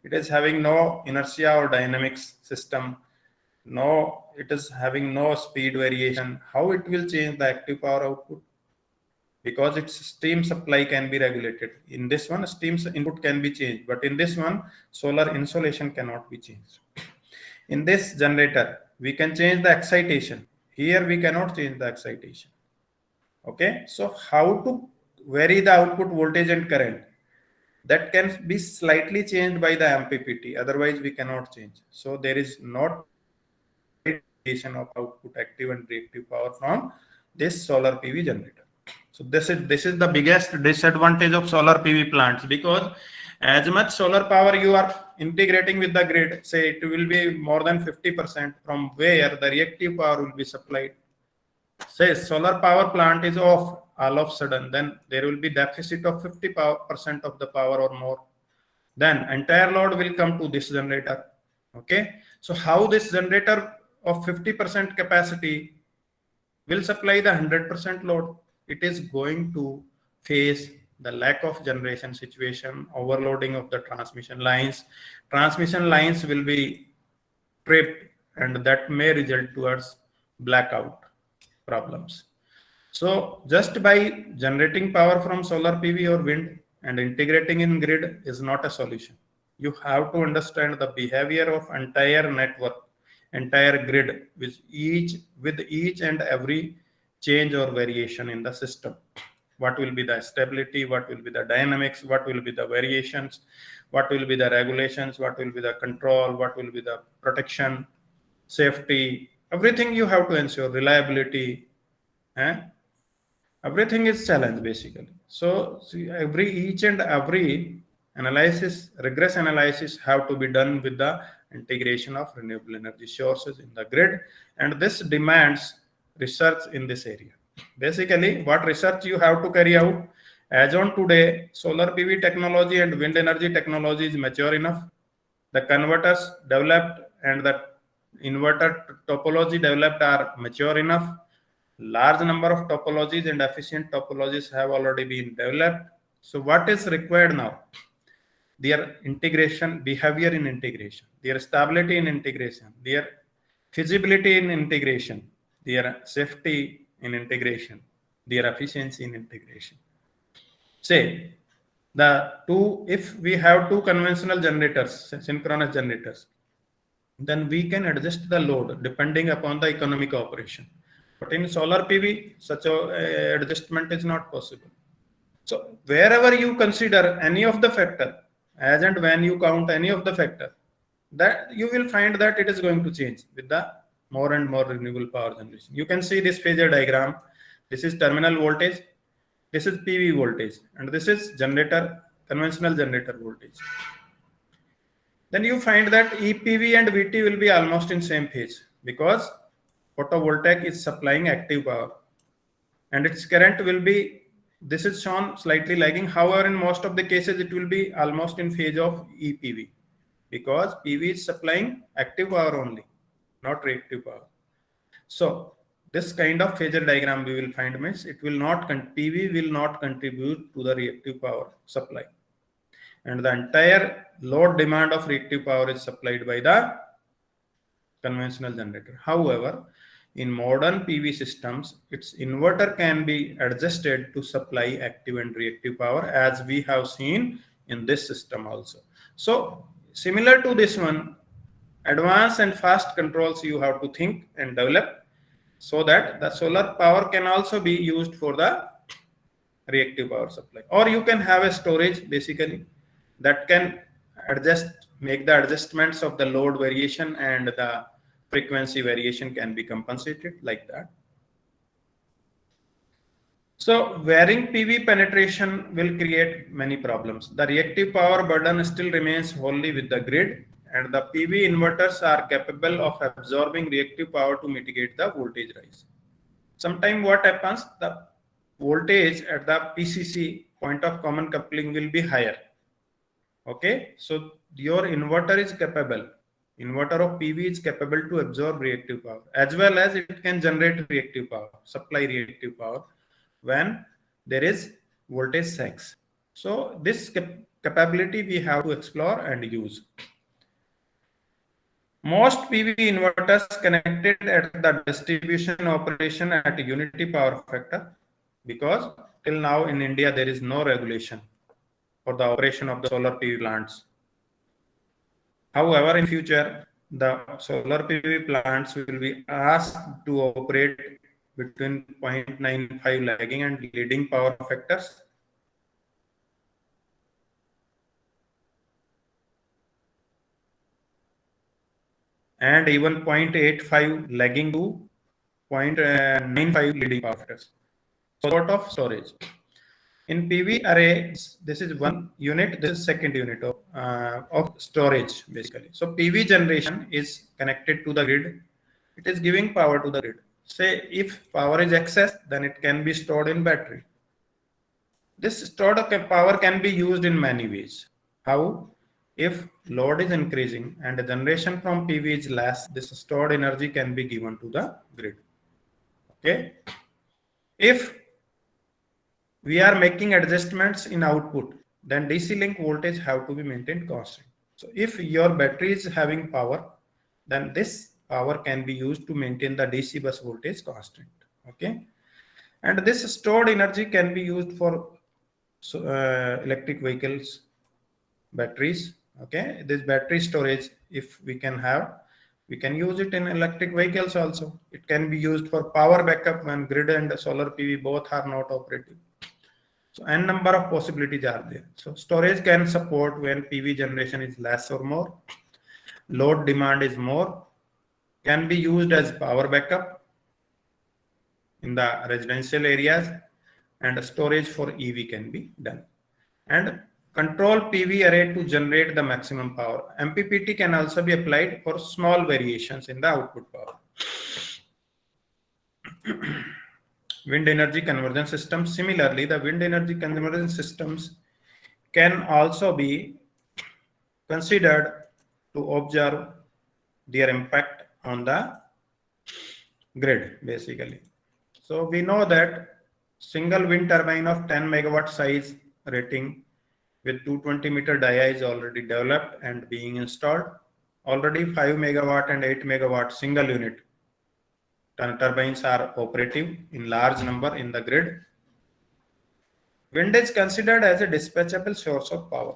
B: It is having no inertia or dynamics system. No, it is having no speed variation. How it will change the active power output? Because its steam supply can be regulated. In this one, steam input can be changed, but in this one, solar insolation cannot be changed. In this generator, we can change the excitation. Here we cannot change the excitation. Okay, so how to vary the output voltage and current? That can be slightly changed by the MPPT, otherwise we cannot change. So there is not variation of output active and reactive power from this solar PV generator. So this is the biggest disadvantage of solar PV plants, because as much solar power you are integrating with the grid, say it will be more than 50%, from where the reactive power will be supplied. Say solar power plant is off all of a sudden, then there will be deficit of 50% of the power or more. Then entire load will come to this generator. Okay, so how this generator of 50% capacity will supply the 100% load? It is going to face the lack of generation situation, overloading of the transmission lines. Transmission lines will be tripped, and that may result towards blackout problems. So just by generating power from solar PV or wind and integrating in grid is not a solution. You have to understand the behavior of entire network, entire grid, with each and every change or variation in the system. What will be the stability, what will be the dynamics, what will be the variations, what will be the regulations, what will be the control, what will be the protection, safety, everything you have to ensure, reliability. Everything is challenge basically. So see, each and every analysis, regress analysis, have to be done with the integration of renewable energy sources in the grid, and this demands research in this area. Basically, what research you have to carry out? As on today, solar PV technology and wind energy technology is mature enough. The converters developed and the inverter topology developed are mature enough. Large number of topologies and efficient topologies have already been developed. So what is required now? Their integration, behavior in integration, their stability in integration, their feasibility in integration, their safety in integration, their efficiency in integration. Say if we have two conventional generators, synchronous generators, then we can adjust the load depending upon the economic operation. But in solar PV, such a adjustment is not possible. So wherever you consider any of the factor, as and when you count any of the factor, that you will find that it is going to change with the more and more renewable power generation. You can see this phasor diagram. This is terminal voltage, this is PV voltage, and this is generator, conventional generator voltage. Then you find that EPV and VT will be almost in same phase, because photovoltaic is supplying active power and its current will be, this is shown slightly lagging. However, in most of the cases it will be almost in phase of EPV, because PV is supplying active power only, not reactive power. So this kind of phasor diagram we will find means it will not, PV will not contribute to the reactive power supply, and the entire load demand of reactive power is supplied by the conventional generator. However, in modern PV systems, its inverter can be adjusted to supply active and reactive power, as we have seen in this system also. So similar to this one, advanced and fast controls you have to think and develop, so that the solar power can also be used for the reactive power supply. Or you can have a storage basically that can make the adjustments of the load variation, and the frequency variation can be compensated like that. So varying PV penetration will create many problems. The reactive power burden still remains wholly with the grid, and the PV inverters are capable of absorbing reactive power to mitigate the voltage rise. Sometimes what happens, the voltage at the PCC, point of common coupling, will be higher. Okay, so your inverter is capable, inverter of PV is capable to absorb reactive power, as well as it can generate reactive power, supply reactive power when there is voltage sags. So this capability we have to explore and use. Most PV inverters connected at the distribution operation at unity power factor, because till now in India there is no regulation for the operation of the solar PV plants. However, in future, the solar PV plants will be asked to operate between 0.95 lagging and leading power factors. And even 0.85 lagging to 0.95 leading power factors. So sort of storage. In PV array, this is one unit, this is second unit of storage basically. So PV generation is connected to the grid. It is giving power to the grid. Say if power is excess, then it can be stored in battery. This stored power can be used in many ways. How? If load is increasing and the generation from PV is less, this stored energy can be given to the grid. Okay. If we are making adjustments in output, then DC link voltage have to be maintained constant. So if your battery is having power, then this power can be used to maintain the DC bus voltage constant. Okay. And this stored energy can be used for electric vehicles, batteries. Okay, this battery storage, if we can have, we can use it in electric vehicles also. It can be used for power backup when grid and solar PV both are not operative. So n number of possibilities are there. So storage can support when PV generation is less or more, load demand is more, can be used as power backup in the residential areas, and storage for EV can be done. And control PV array to generate the maximum power. MPPT can also be applied for small variations in the output power. Wind energy conversion systems. Similarly, the wind energy conversion systems can also be considered to observe their impact on the grid basically. So we know that single wind turbine of 10 megawatt size rating with 220-meter dia is already developed and being installed. Already 5 megawatt and 8 megawatt single unit turbines are operative in large number in the grid. Wind is considered as a dispatchable source of power.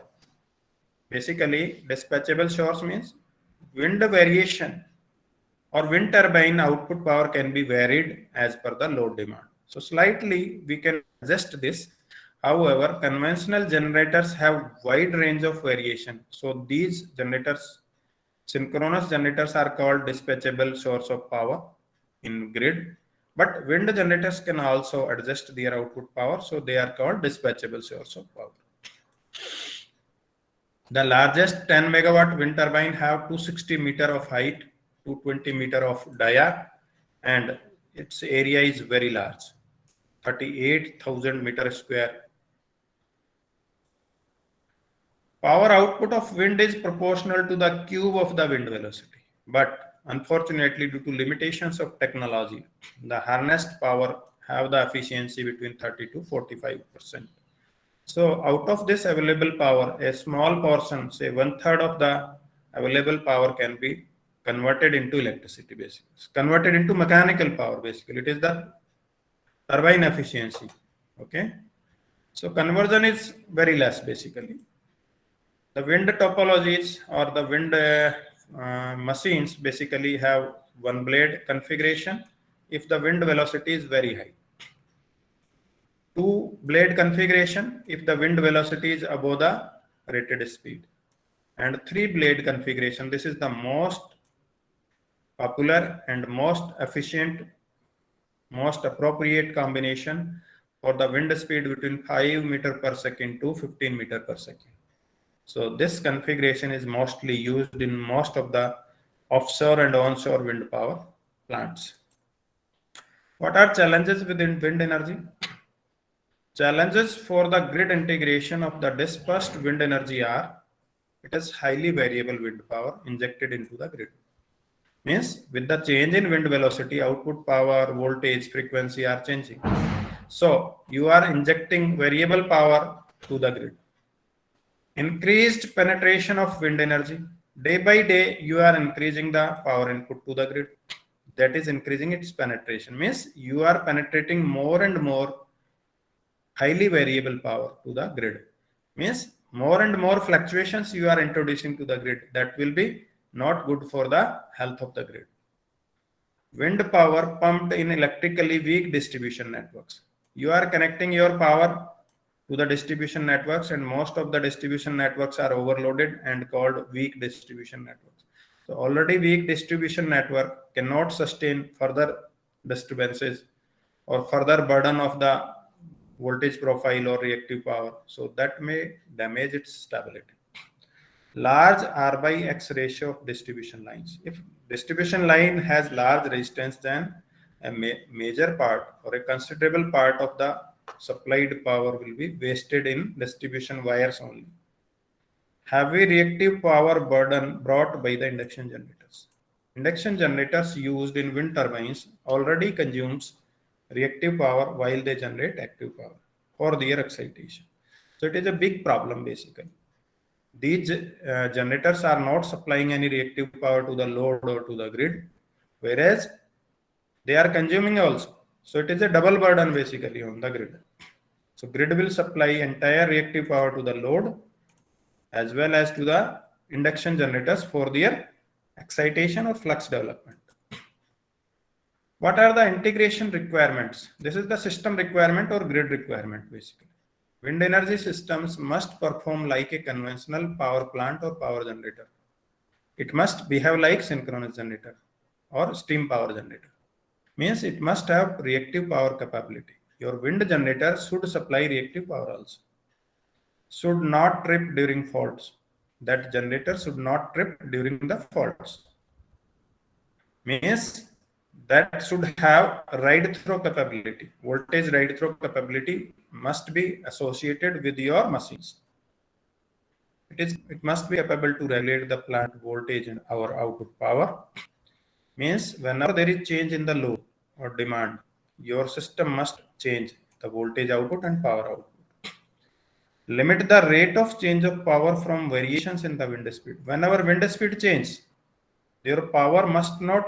B: Basically, dispatchable source means wind variation or wind turbine output power can be varied as per the load demand. So slightly we can adjust this. However, conventional generators have wide range of variation. So these generators, synchronous generators, are called dispatchable source of power in grid. But wind generators can also adjust their output power. So they are called dispatchable source of power. The largest 10 megawatt wind turbine have 260 meter of height, 220 meter of dia, and its area is very large, 38,000 meter square. Power output of wind is proportional to the cube of the wind velocity. But unfortunately, due to limitations of technology, the harnessed power have the efficiency between 30 to 45%. So out of this available power, a small portion, say 1/3 of the available power can be converted into electricity basically. It's converted into mechanical power basically. It is the turbine efficiency. Okay. So conversion is very less basically. The wind topologies or the wind machines basically have one blade configuration if the wind velocity is very high. Two blade configuration if the wind velocity is above the rated speed. And three blade configuration. This is the most popular and most efficient, most appropriate combination for the wind speed between 5 meter per second to 15 meter per second. So this configuration is mostly used in most of the offshore and onshore wind power plants. What are challenges within wind energy? Challenges for the grid integration of the dispersed wind energy are, it is highly variable wind power injected into the grid. Means with the change in wind velocity, output power, voltage, frequency are changing. So you are injecting variable power to the grid. Increased penetration of wind energy. Day by day, you are increasing the power input to the grid. That is increasing its penetration. Means you are penetrating more and more highly variable power to the grid. Means more and more fluctuations you are introducing to the grid. That will be not good for the health of the grid. Wind power pumped in electrically weak distribution networks. You are connecting your power to the distribution networks, and most of the distribution networks are overloaded and called weak distribution networks. So already weak distribution network cannot sustain further disturbances or further burden of the voltage profile or reactive power. So that may damage its stability. Large R by X ratio of distribution lines. If distribution line has large resistance, then a major part or a considerable part of the supplied power will be wasted in distribution wires only. Heavy reactive power burden brought by the induction generators. Induction generators used in wind turbines already consumes reactive power while they generate active power for their excitation. So it is a big problem basically. These generators are not supplying any reactive power to the load or to the grid, whereas they are consuming also. So it is a double burden basically on the grid. So grid will supply entire reactive power to the load as well as to the induction generators for their excitation or flux development. What are the integration requirements? This is the system requirement or grid requirement basically. Wind energy systems must perform like a conventional power plant or power generator. It must behave like synchronous generator or steam power generator. Means it must have reactive power capability. Your wind generator should supply reactive power also. Should not trip during faults. That generator should not trip during the faults. Means that should have ride-through capability. Voltage ride-through capability must be associated with your machines. It must be capable to regulate the plant voltage and our output power. Means whenever there is change in the load or demand, your system must change the voltage output and power output. Limit the rate of change of power from variations in the wind speed. Whenever wind speed changes, your power must not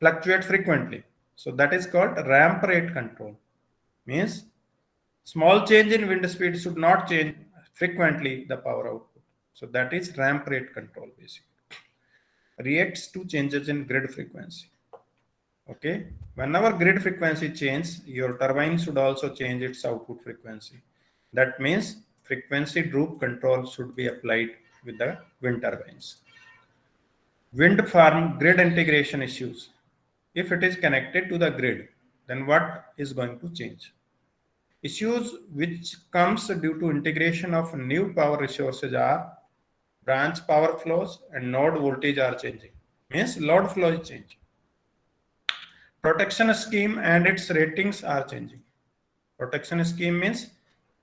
B: fluctuate frequently. So that is called ramp rate control. Means small change in wind speed should not change frequently the power output. So that is ramp rate control basically. Reacts to changes in grid frequency. Okay. Whenever grid frequency changes, your turbine should also change its output frequency. That means frequency droop control should be applied with the wind turbines. Wind farm grid integration issues. If it is connected to the grid, then what is going to change? Issues which comes due to integration of new power resources are branch power flows and node voltage are changing. Means load flow is changing. Protection scheme and its ratings are changing. Protection scheme means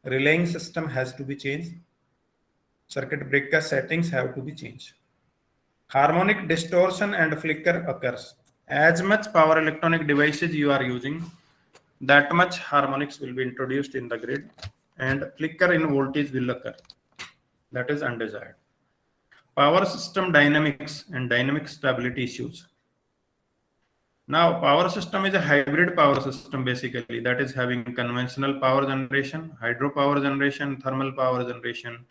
B: relaying system has to be changed. Circuit breaker settings have to be changed. Harmonic distortion and flicker occurs. As much power electronic devices you are using, that much harmonics will be introduced in the grid and flicker in voltage will occur. That is undesired. Power system dynamics and dynamic stability issues. Now, power system is a hybrid power system basically that is having conventional power generation, hydropower generation, thermal power generation,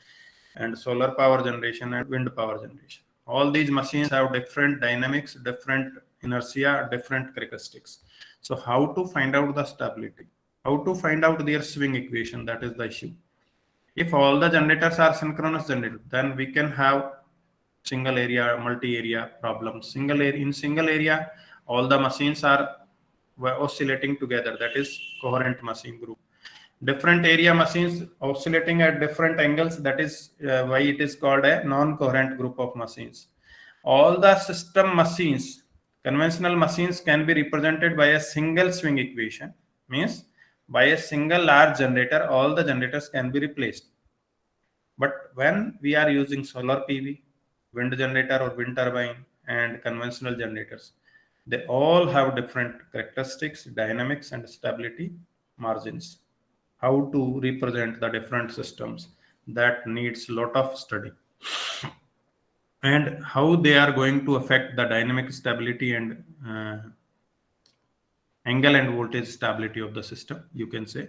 B: and solar power generation and wind power generation. All these machines have different dynamics, different inertia, different characteristics. So how to find out the stability? How to find out their swing equation? That is the issue. If all the generators are synchronous generators, then we can have single area, multi-area problems. In single area, all the machines are oscillating together. That is coherent machine group. Different area machines oscillating at different angles. That is why it is called a non-coherent group of machines. All the system machines, conventional machines can be represented by a single swing equation. Means by a single large generator, all the generators can be replaced. But when we are using solar PV, wind generator or wind turbine and conventional generators, they all have different characteristics, dynamics and stability margins. How to represent the different systems, that needs a lot of study. And how they are going to affect the dynamic stability and angle and voltage stability of the system, you can say.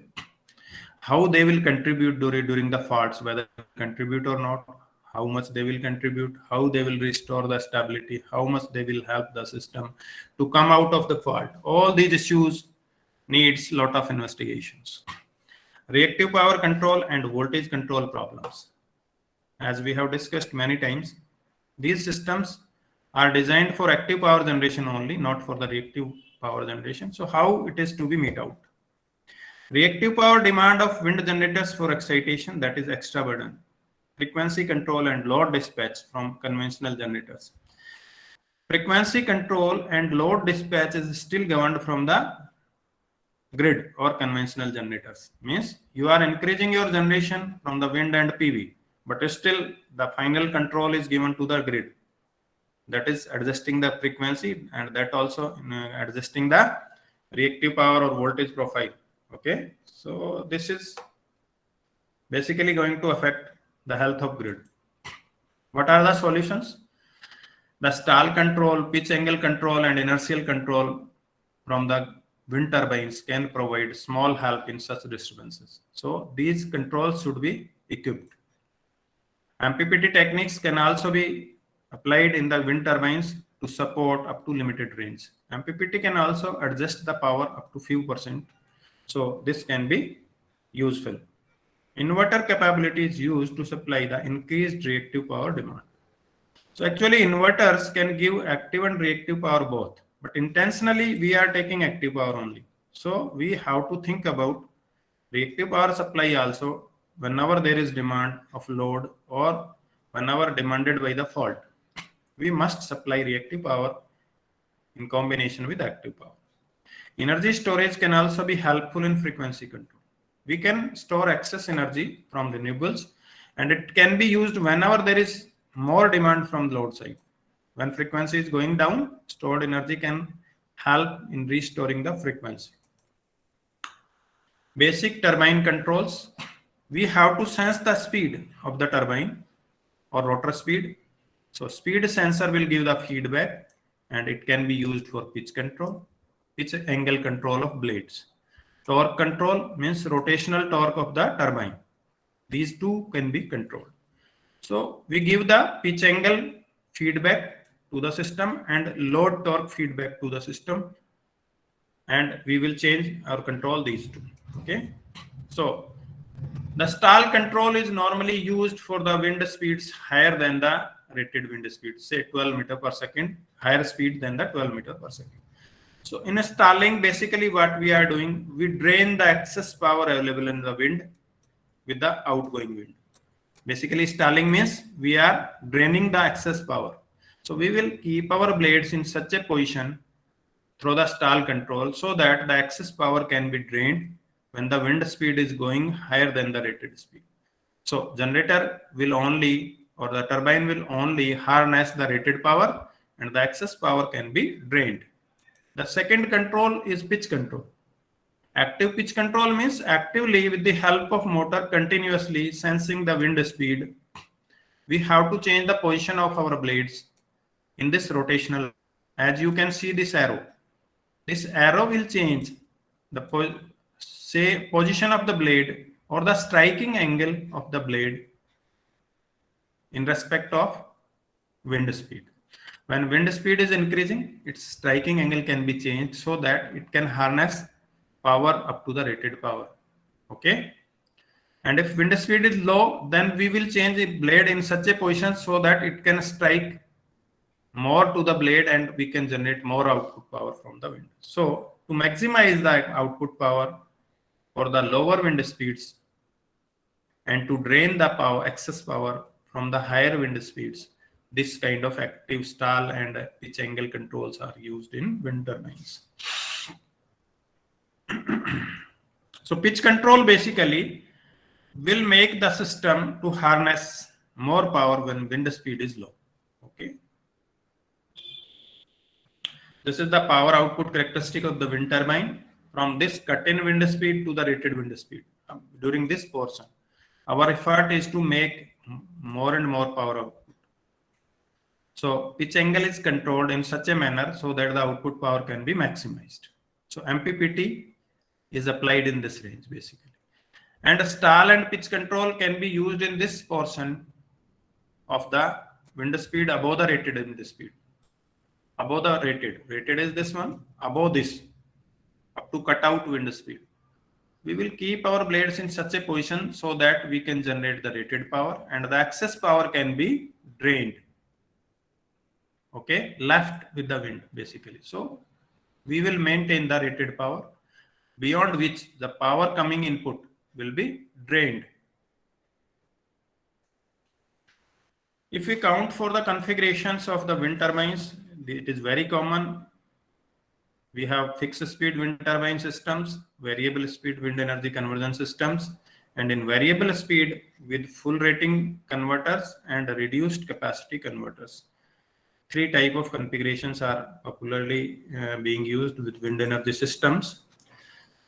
B: How they will contribute during the faults, whether contribute or not, how much they will contribute, how they will restore the stability, how much they will help the system to come out of the fault. All these issues needs a lot of investigations. Reactive power control and voltage control problems. As we have discussed many times, these systems are designed for active power generation only, not for the reactive power generation. So how it is to be met out? Reactive power demand of wind generators for excitation, that is extra burden. Frequency control and load dispatch from conventional generators. Frequency control and load dispatch is still governed from the grid or conventional generators. Means you are increasing your generation from the wind and PV, but still the final control is given to the grid. That is adjusting the frequency, and that also adjusting the reactive power or voltage profile. Okay, so this is basically going to affect the health of grid. What are the solutions? The stall control, pitch angle control, and inertial control from the wind turbines can provide small help in such disturbances. So these controls should be equipped. MPPT techniques can also be applied in the wind turbines to support up to limited range. MPPT can also adjust the power up to few %. So this can be useful. Inverter capability is used to supply the increased reactive power demand. So actually inverters can give active and reactive power both, but intentionally we are taking active power only. So we have to think about reactive power supply also whenever there is demand of load or whenever demanded by the fault. We must supply reactive power in combination with active power. Energy storage can also be helpful in frequency control. We can store excess energy from renewables, and it can be used whenever there is more demand from the load side. When frequency is going down, stored energy can help in restoring the frequency. Basic turbine controls. We have to sense the speed of the turbine or rotor speed. So speed sensor will give the feedback, and it can be used for pitch control, pitch angle control of blades. Torque control means rotational torque of the turbine. These two can be controlled. So we give the pitch angle feedback to the system and load torque feedback to the system, and we will change or control these two. Okay. So the stall control is normally used for the wind speeds higher than the rated wind speed, say 12 meter per second, higher speed than the 12 meter per second. So in a stalling, basically what we are doing, we drain the excess power available in the wind with the outgoing wind. Basically stalling means we are draining the excess power. So we will keep our blades in such a position through the stall control so that the excess power can be drained when the wind speed is going higher than the rated speed. So generator will only, or the turbine will only harness the rated power, and the excess power can be drained. The second control is pitch control. Active pitch control means actively with the help of motor continuously sensing the wind speed, we have to change the position of our blades in this rotational. As you can see this arrow. This arrow will change the position of the blade or the striking angle of the blade in respect of wind speed. When wind speed is increasing, its striking angle can be changed so that it can harness power up to the rated power. Okay. And if wind speed is low, then we will change the blade in such a position so that it can strike more to the blade and we can generate more output power from the wind. So to maximize the output power for the lower wind speeds and to drain the power, excess power from the higher wind speeds, this kind of active stall and pitch angle controls are used in wind turbines. So pitch control basically will make the system to harness more power when wind speed is low. Okay. This is the power output characteristic of the wind turbine from this cut-in wind speed to the rated wind speed. During this portion, our effort is to make more and more power output. So pitch angle is controlled in such a manner so that the output power can be maximized. So MPPT is applied in this range basically. And stall and pitch control can be used in this portion of the wind speed above the rated wind speed. Above the rated is this one, above this, up to cutout wind speed. We will keep our blades in such a position so that we can generate the rated power and the excess power can be drained. okay, left with the wind basically. So we will maintain the rated power, beyond which the power coming input will be drained. If we count for the configurations of the wind turbines, it is very common. We have fixed speed wind turbine systems, variable speed wind energy conversion systems, and in variable speed with full rating converters and reduced capacity converters. Three type of configurations are popularly being used with wind energy systems.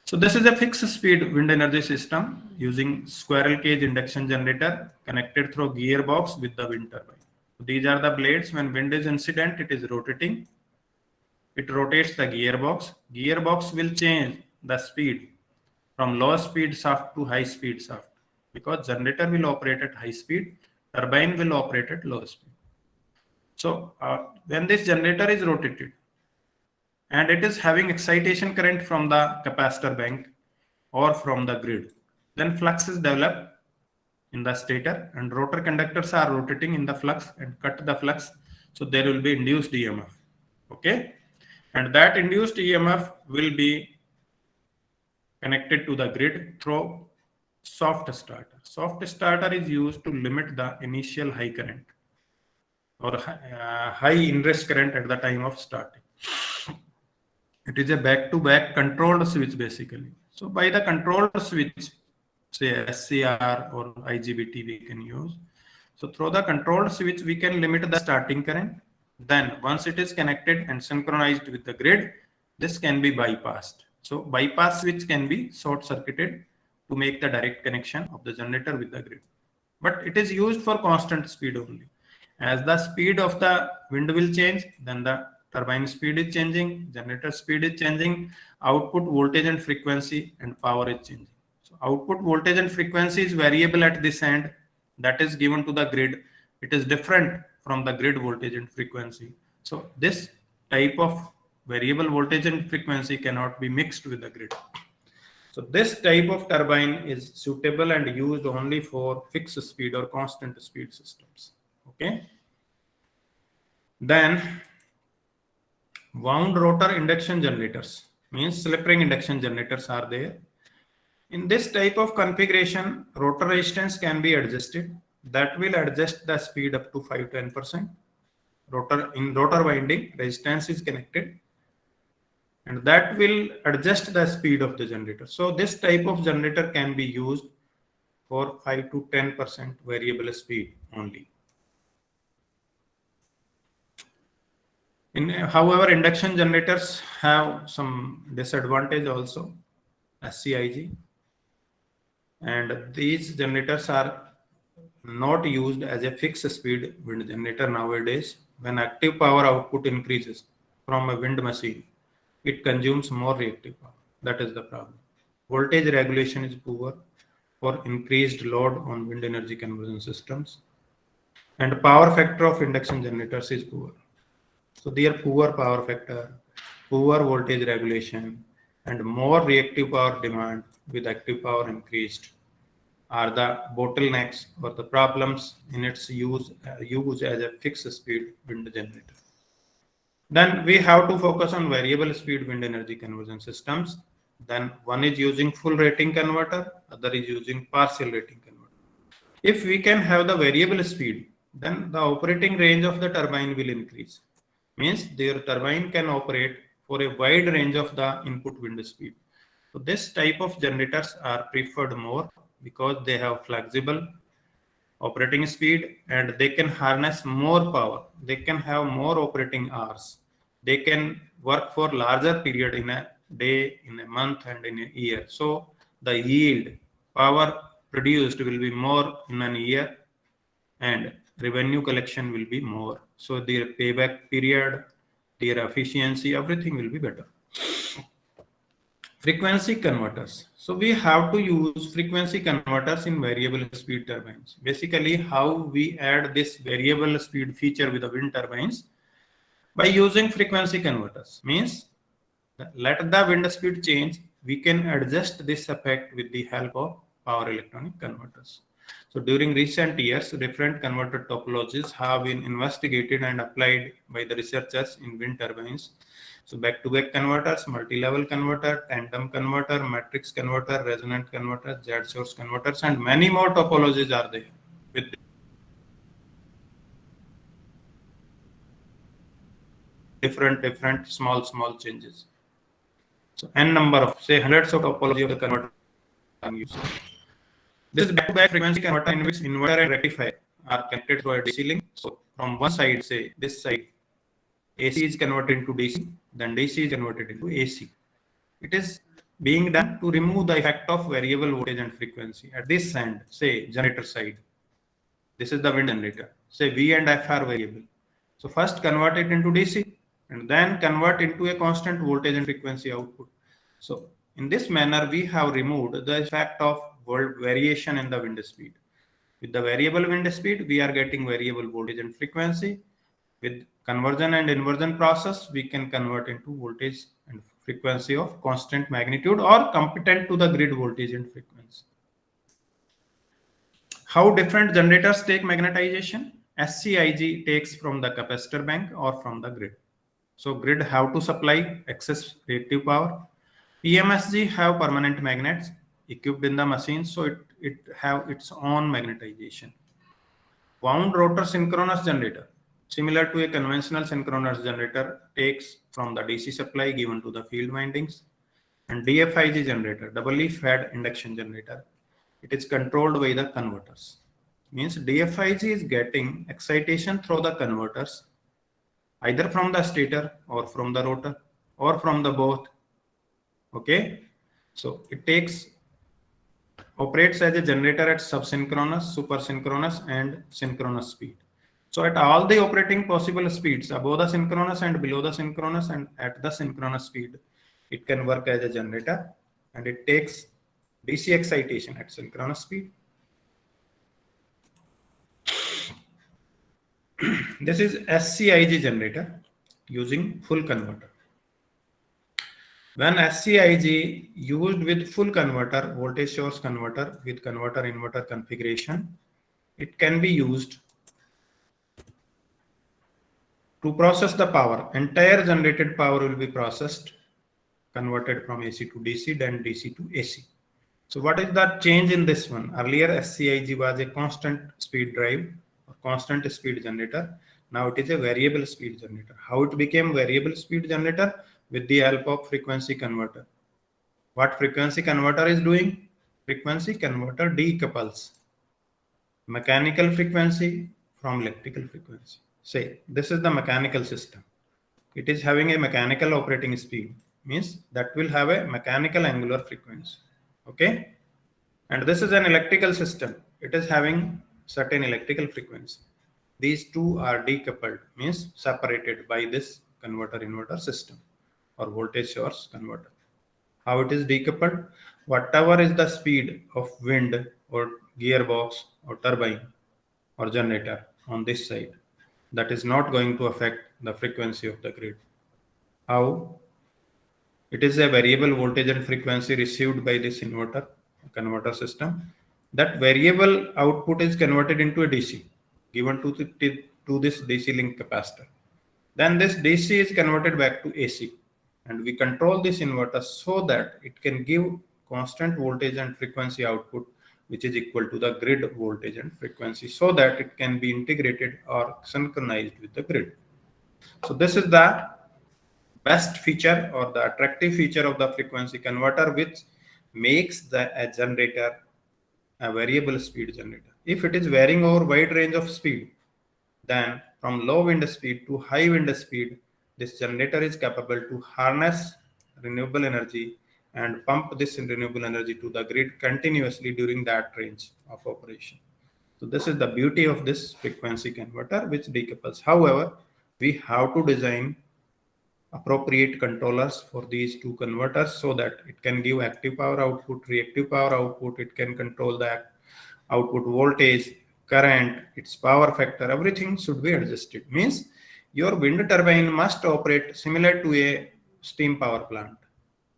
B: So this is a fixed speed wind energy system using squirrel cage induction generator connected through gearbox with the wind turbine. These are the blades. When wind is incident, it is rotating. It rotates the gearbox. Gearbox will change the speed from low speed shaft to high speed shaft, because generator will operate at high speed, turbine will operate at low speed. So when this generator is rotated and it is having excitation current from the capacitor bank or from the grid, then flux is developed in the stator and rotor conductors are rotating in the flux and cut the flux. So there will be induced EMF. Okay. And that induced EMF will be connected to the grid through soft starter. Soft starter is used to limit the initial high current or high ingress current at the time of starting. It is a back-to-back controlled switch basically. So by the controlled switch, say SCR or IGBT we can use. So through the controlled switch, we can limit the starting current. Then once it is connected and synchronized with the grid, this can be bypassed. So bypass switch can be short circuited to make the direct connection of the generator with the grid. But it is used for constant speed only. As the speed of the wind will change, then the turbine speed is changing, generator speed is changing, output voltage and frequency and power is changing. So output voltage and frequency is variable at this end, that is given to the grid. It is different from the grid voltage and frequency. So this type of variable voltage and frequency cannot be mixed with the grid. So this type of turbine is suitable and used only for fixed speed or constant speed systems. Okay. Then wound rotor induction generators, means slip ring induction generators are there. In this type of configuration, rotor resistance can be adjusted. That will adjust the speed up to 5-10%. In rotor winding, resistance is connected, and that will adjust the speed of the generator. So this type of generator can be used for 5-10% variable speed only. However, induction generators have some disadvantage also, SCIG, and these generators are not used as a fixed speed wind generator nowadays. When active power output increases from a wind machine, it consumes more reactive power. That is the problem. Voltage regulation is poor for increased load on wind energy conversion systems, and power factor of induction generators is poor. So their poor power factor, poor voltage regulation, and more reactive power demand with active power increased are the bottlenecks or the problems in its use as a fixed speed wind generator. Then we have to focus on variable speed wind energy conversion systems. Then one is using full rating converter, other is using partial rating converter. If we can have the variable speed, then the operating range of the turbine will increase. Means their turbine can operate for a wide range of the input wind speed. So this type of generators are preferred more because they have flexible operating speed and they can harness more power. They can have more operating hours. They can work for larger period in a day, in a month, and in a year. So the yield power produced will be more in a year and revenue collection will be more. So their payback period, their efficiency, everything will be better. Frequency converters. So we have to use frequency converters in variable speed turbines. Basically, how we add this variable speed feature with the wind turbines by using frequency converters. Means let the wind speed change, we can adjust this effect with the help of power electronic converters. So during recent years, different converter topologies have been investigated and applied by the researchers in wind turbines. So back-to-back converters, multi-level converter, tandem converter, matrix converter, resonant converter, jet source converters, and many more topologies are there with different small changes. So n number of, say, hundreds of topology of the converter are used. This is back-to-back frequency converter in which inverter and rectifier are connected through a DC link. So from one side, say this side, AC is converted into DC, then DC is converted into AC. It is being done to remove the effect of variable voltage and frequency. At this end, say generator side, this is the wind generator. Say V and F are variable. So first convert it into DC and then convert into a constant voltage and frequency output. So in this manner, we have removed the effect of variation in the wind speed. With the variable wind speed, we are getting variable voltage and frequency. With conversion and inversion process, we can convert into voltage and frequency of constant magnitude or competent to the grid voltage and frequency. How different generators take magnetization? SCIG takes from the capacitor bank or from the grid. So grid have to supply excess reactive power. PMSG have permanent magnets equipped in the machine, so it have its own magnetization. Wound rotor synchronous generator, similar to a conventional synchronous generator, takes from the DC supply given to the field windings. And DFIG generator, doubly fed induction generator, it is controlled by the converters. Means DFIG is getting excitation through the converters, either from the stator or from the rotor or from the both. Okay, so it operates as a generator at subsynchronous, supersynchronous, and synchronous speed. So at all the operating possible speeds, above the synchronous and below the synchronous and at the synchronous speed, it can work as a generator, and it takes DC excitation at synchronous speed. This is SCIG generator using full converter. When SCIG used with full converter, voltage source converter with converter inverter configuration, it can be used to process the power. Entire generated power will be processed, converted from AC to DC, then DC to AC. So what is the change in this one? Earlier SCIG was a constant speed drive or constant speed generator. Now it is a variable speed generator. How it became variable speed generator? With the help of frequency converter. What frequency converter is doing? Frequency converter decouples mechanical frequency from electrical frequency. Say this is the mechanical system. It is having a mechanical operating speed, means that will have a mechanical angular frequency. Okay, and this is an electrical system. It is having certain electrical frequency. These two are decoupled, means separated by this converter inverter system or voltage source converter. How it is decoupled? Whatever is the speed of wind or gearbox or turbine or generator on this side, that is not going to affect the frequency of the grid. How? It is a variable voltage and frequency received by this inverter converter system. That variable output is converted into a DC given to this DC link capacitor. Then this DC is converted back to AC, and we control this inverter so that it can give constant voltage and frequency output which is equal to the grid voltage and frequency, so that it can be integrated or synchronized with the grid. So this is the best feature or the attractive feature of the frequency converter, which makes the generator a variable speed generator. If it is varying over wide range of speed, then from low wind speed to high wind speed, this generator is capable to harness renewable energy and pump this renewable energy to the grid continuously during that range of operation. So this is the beauty of this frequency converter, which decouples. However, we have to design appropriate controllers for these two converters so that it can give active power output, reactive power output, it can control the output voltage, current, its power factor, everything should be adjusted. Means your wind turbine must operate similar to a steam power plant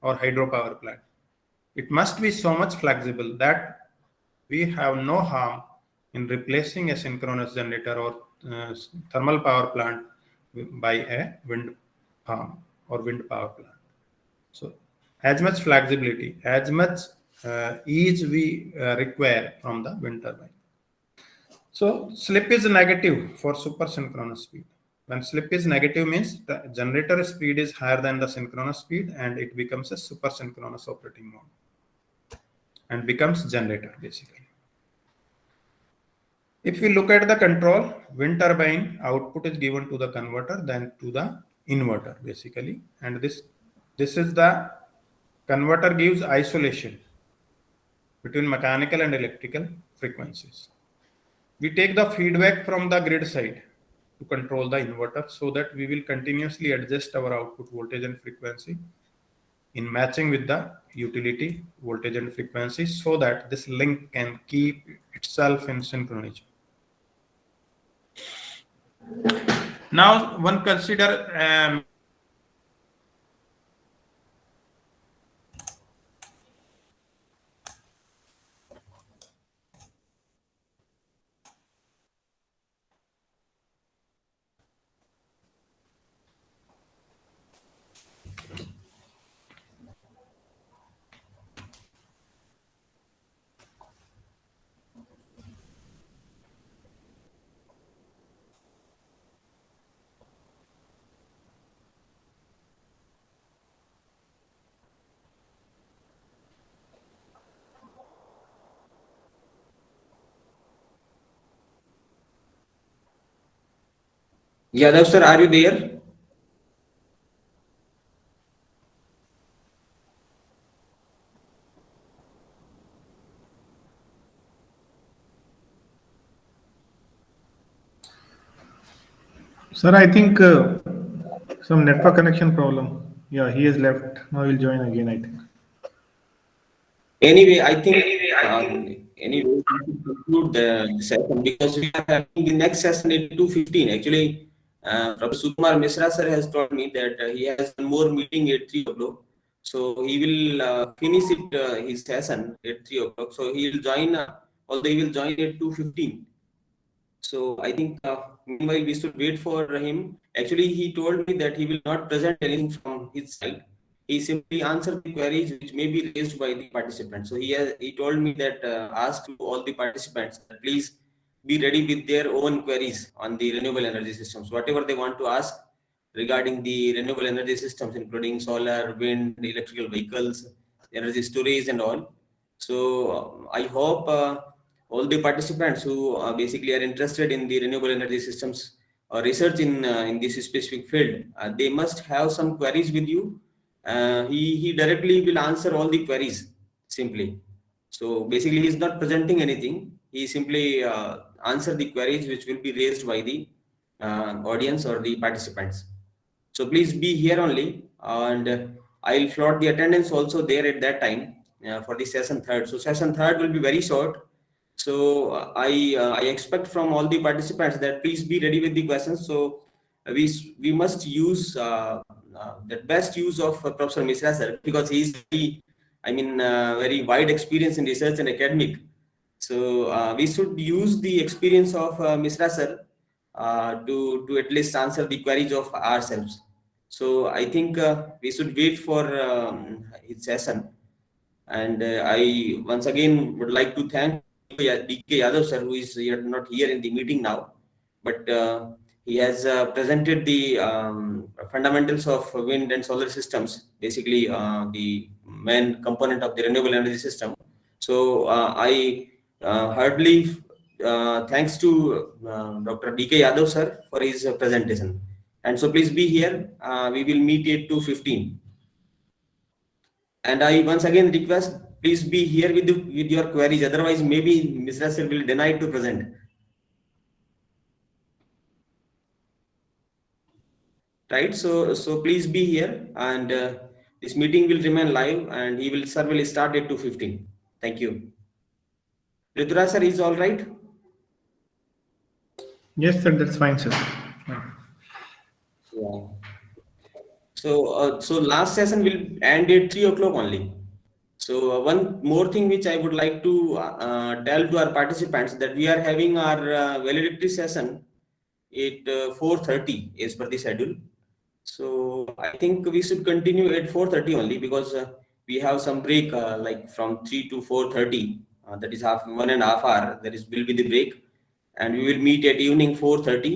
B: or hydropower plant. It must be so much flexible that we have no harm in replacing a synchronous generator or thermal power plant by a wind farm or wind power plant. So as much flexibility, as much ease we require from the wind turbine. So slip is negative for super synchronous speed. When slip is negative means the generator speed is higher than the synchronous speed and it becomes a super synchronous operating mode and becomes generator basically. If we look at the control, wind turbine output is given to the converter, then to the inverter basically. And this is the converter gives isolation between mechanical and electrical frequencies. We take the feedback from the grid side to control the inverter so that we will continuously adjust our output voltage and frequency in matching with the utility voltage and frequency so that this link can keep itself in synchronism. Now one consider
A: Yadav sir, are you there?
C: Sir, I think some network connection problem. Yeah, he has left. Now he'll join again, I think.
A: Anyway, I think we should conclude the session because we are having the next session at 2:15. Actually, Professor Sukumar Misra sir has told me that he has one more meeting at 3 o'clock. So he will finish his session at 3 o'clock. So he will join, although he will join at 2:15. So I think meanwhile we should wait for him. Actually, he told me that he will not present anything from his side. He simply answered the queries which may be raised by the participants. So he told me that ask to all the participants that please be ready with their own queries on the renewable energy systems. Whatever they want to ask regarding the renewable energy systems, including solar, wind, electrical vehicles, energy storage, and all. So I hope all the participants who basically are interested in the renewable energy systems or research in this specific field, they must have some queries with you. He directly will answer all the queries simply. So basically he is not presenting anything. He simply answer the queries which will be raised by the audience or the participants. So please be here only, and I'll float the attendance also there at that time for the session third. So session third will be very short. So I expect from all the participants that please be ready with the questions. So we must use the best use of Professor Misra sir, because he is very wide experience in research and academic. So we should use the experience of Misra sir to at least answer the queries of ourselves. So I think we should wait for his session. And I once again would like to thank DK Yadav sir, who is not here in the meeting now, but he has presented the fundamentals of wind and solar systems, basically the main component of the renewable energy system. So I heartily thanks to Dr. DK Yadav sir for his presentation. And so please be here. We will meet at 2:15. And I once again request, please be here with your queries. Otherwise, maybe Mr. Sir will deny to present. Right? So please be here, and this meeting will remain live, and sir will start at 2:15. Thank you. Rituraj sir, is all right?
C: Yes, sir, that's fine, sir.
A: Yeah. So last session will end at 3 o'clock only. So one more thing which I would like to tell to our participants that we are having our valedictory session at 4:30 as per the schedule. So I think we should continue at 4:30 only, because we have some break like from 3 to 4:30. That is half 1.5 hour. That is will be the break, and we will meet at evening 4:30,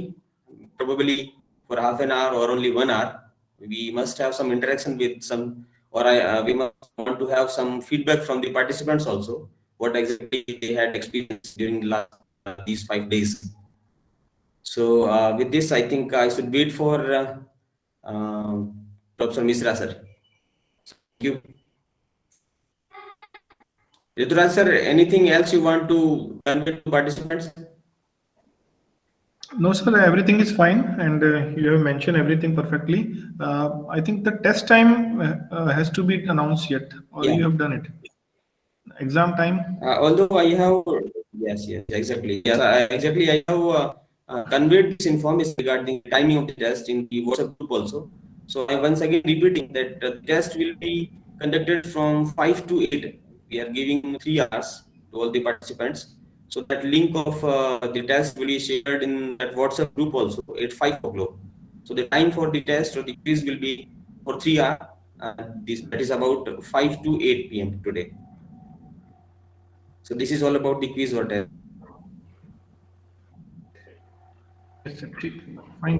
A: probably for half an hour or only 1 hour. We must have some interaction with some, or we must want to have some feedback from the participants also, what exactly they had experienced during these 5 days. So with this, I think I should wait for uh, Professor Misra, sir. Thank you. Rituraj, sir, anything else you want to convey to participants?
C: No, sir, everything is fine, and you have mentioned everything perfectly. I think the test time has to be announced yet, or
A: Yeah.
C: you have done it. Exam time.
A: Although I have, yes, exactly. Yes, exactly. I have conveyed this information regarding the timing of the test in the WhatsApp group also. So I once again repeating that the test will be conducted from 5 to 8. We are giving 3 hours to all the participants. So that link of the test will be shared in that WhatsApp group also at 5 o'clock. So the time for the test or the quiz will be for 3 hours. That is about 5 to 8 p.m. today. So this is all about the quiz or test.
C: Yes, sir. Fine.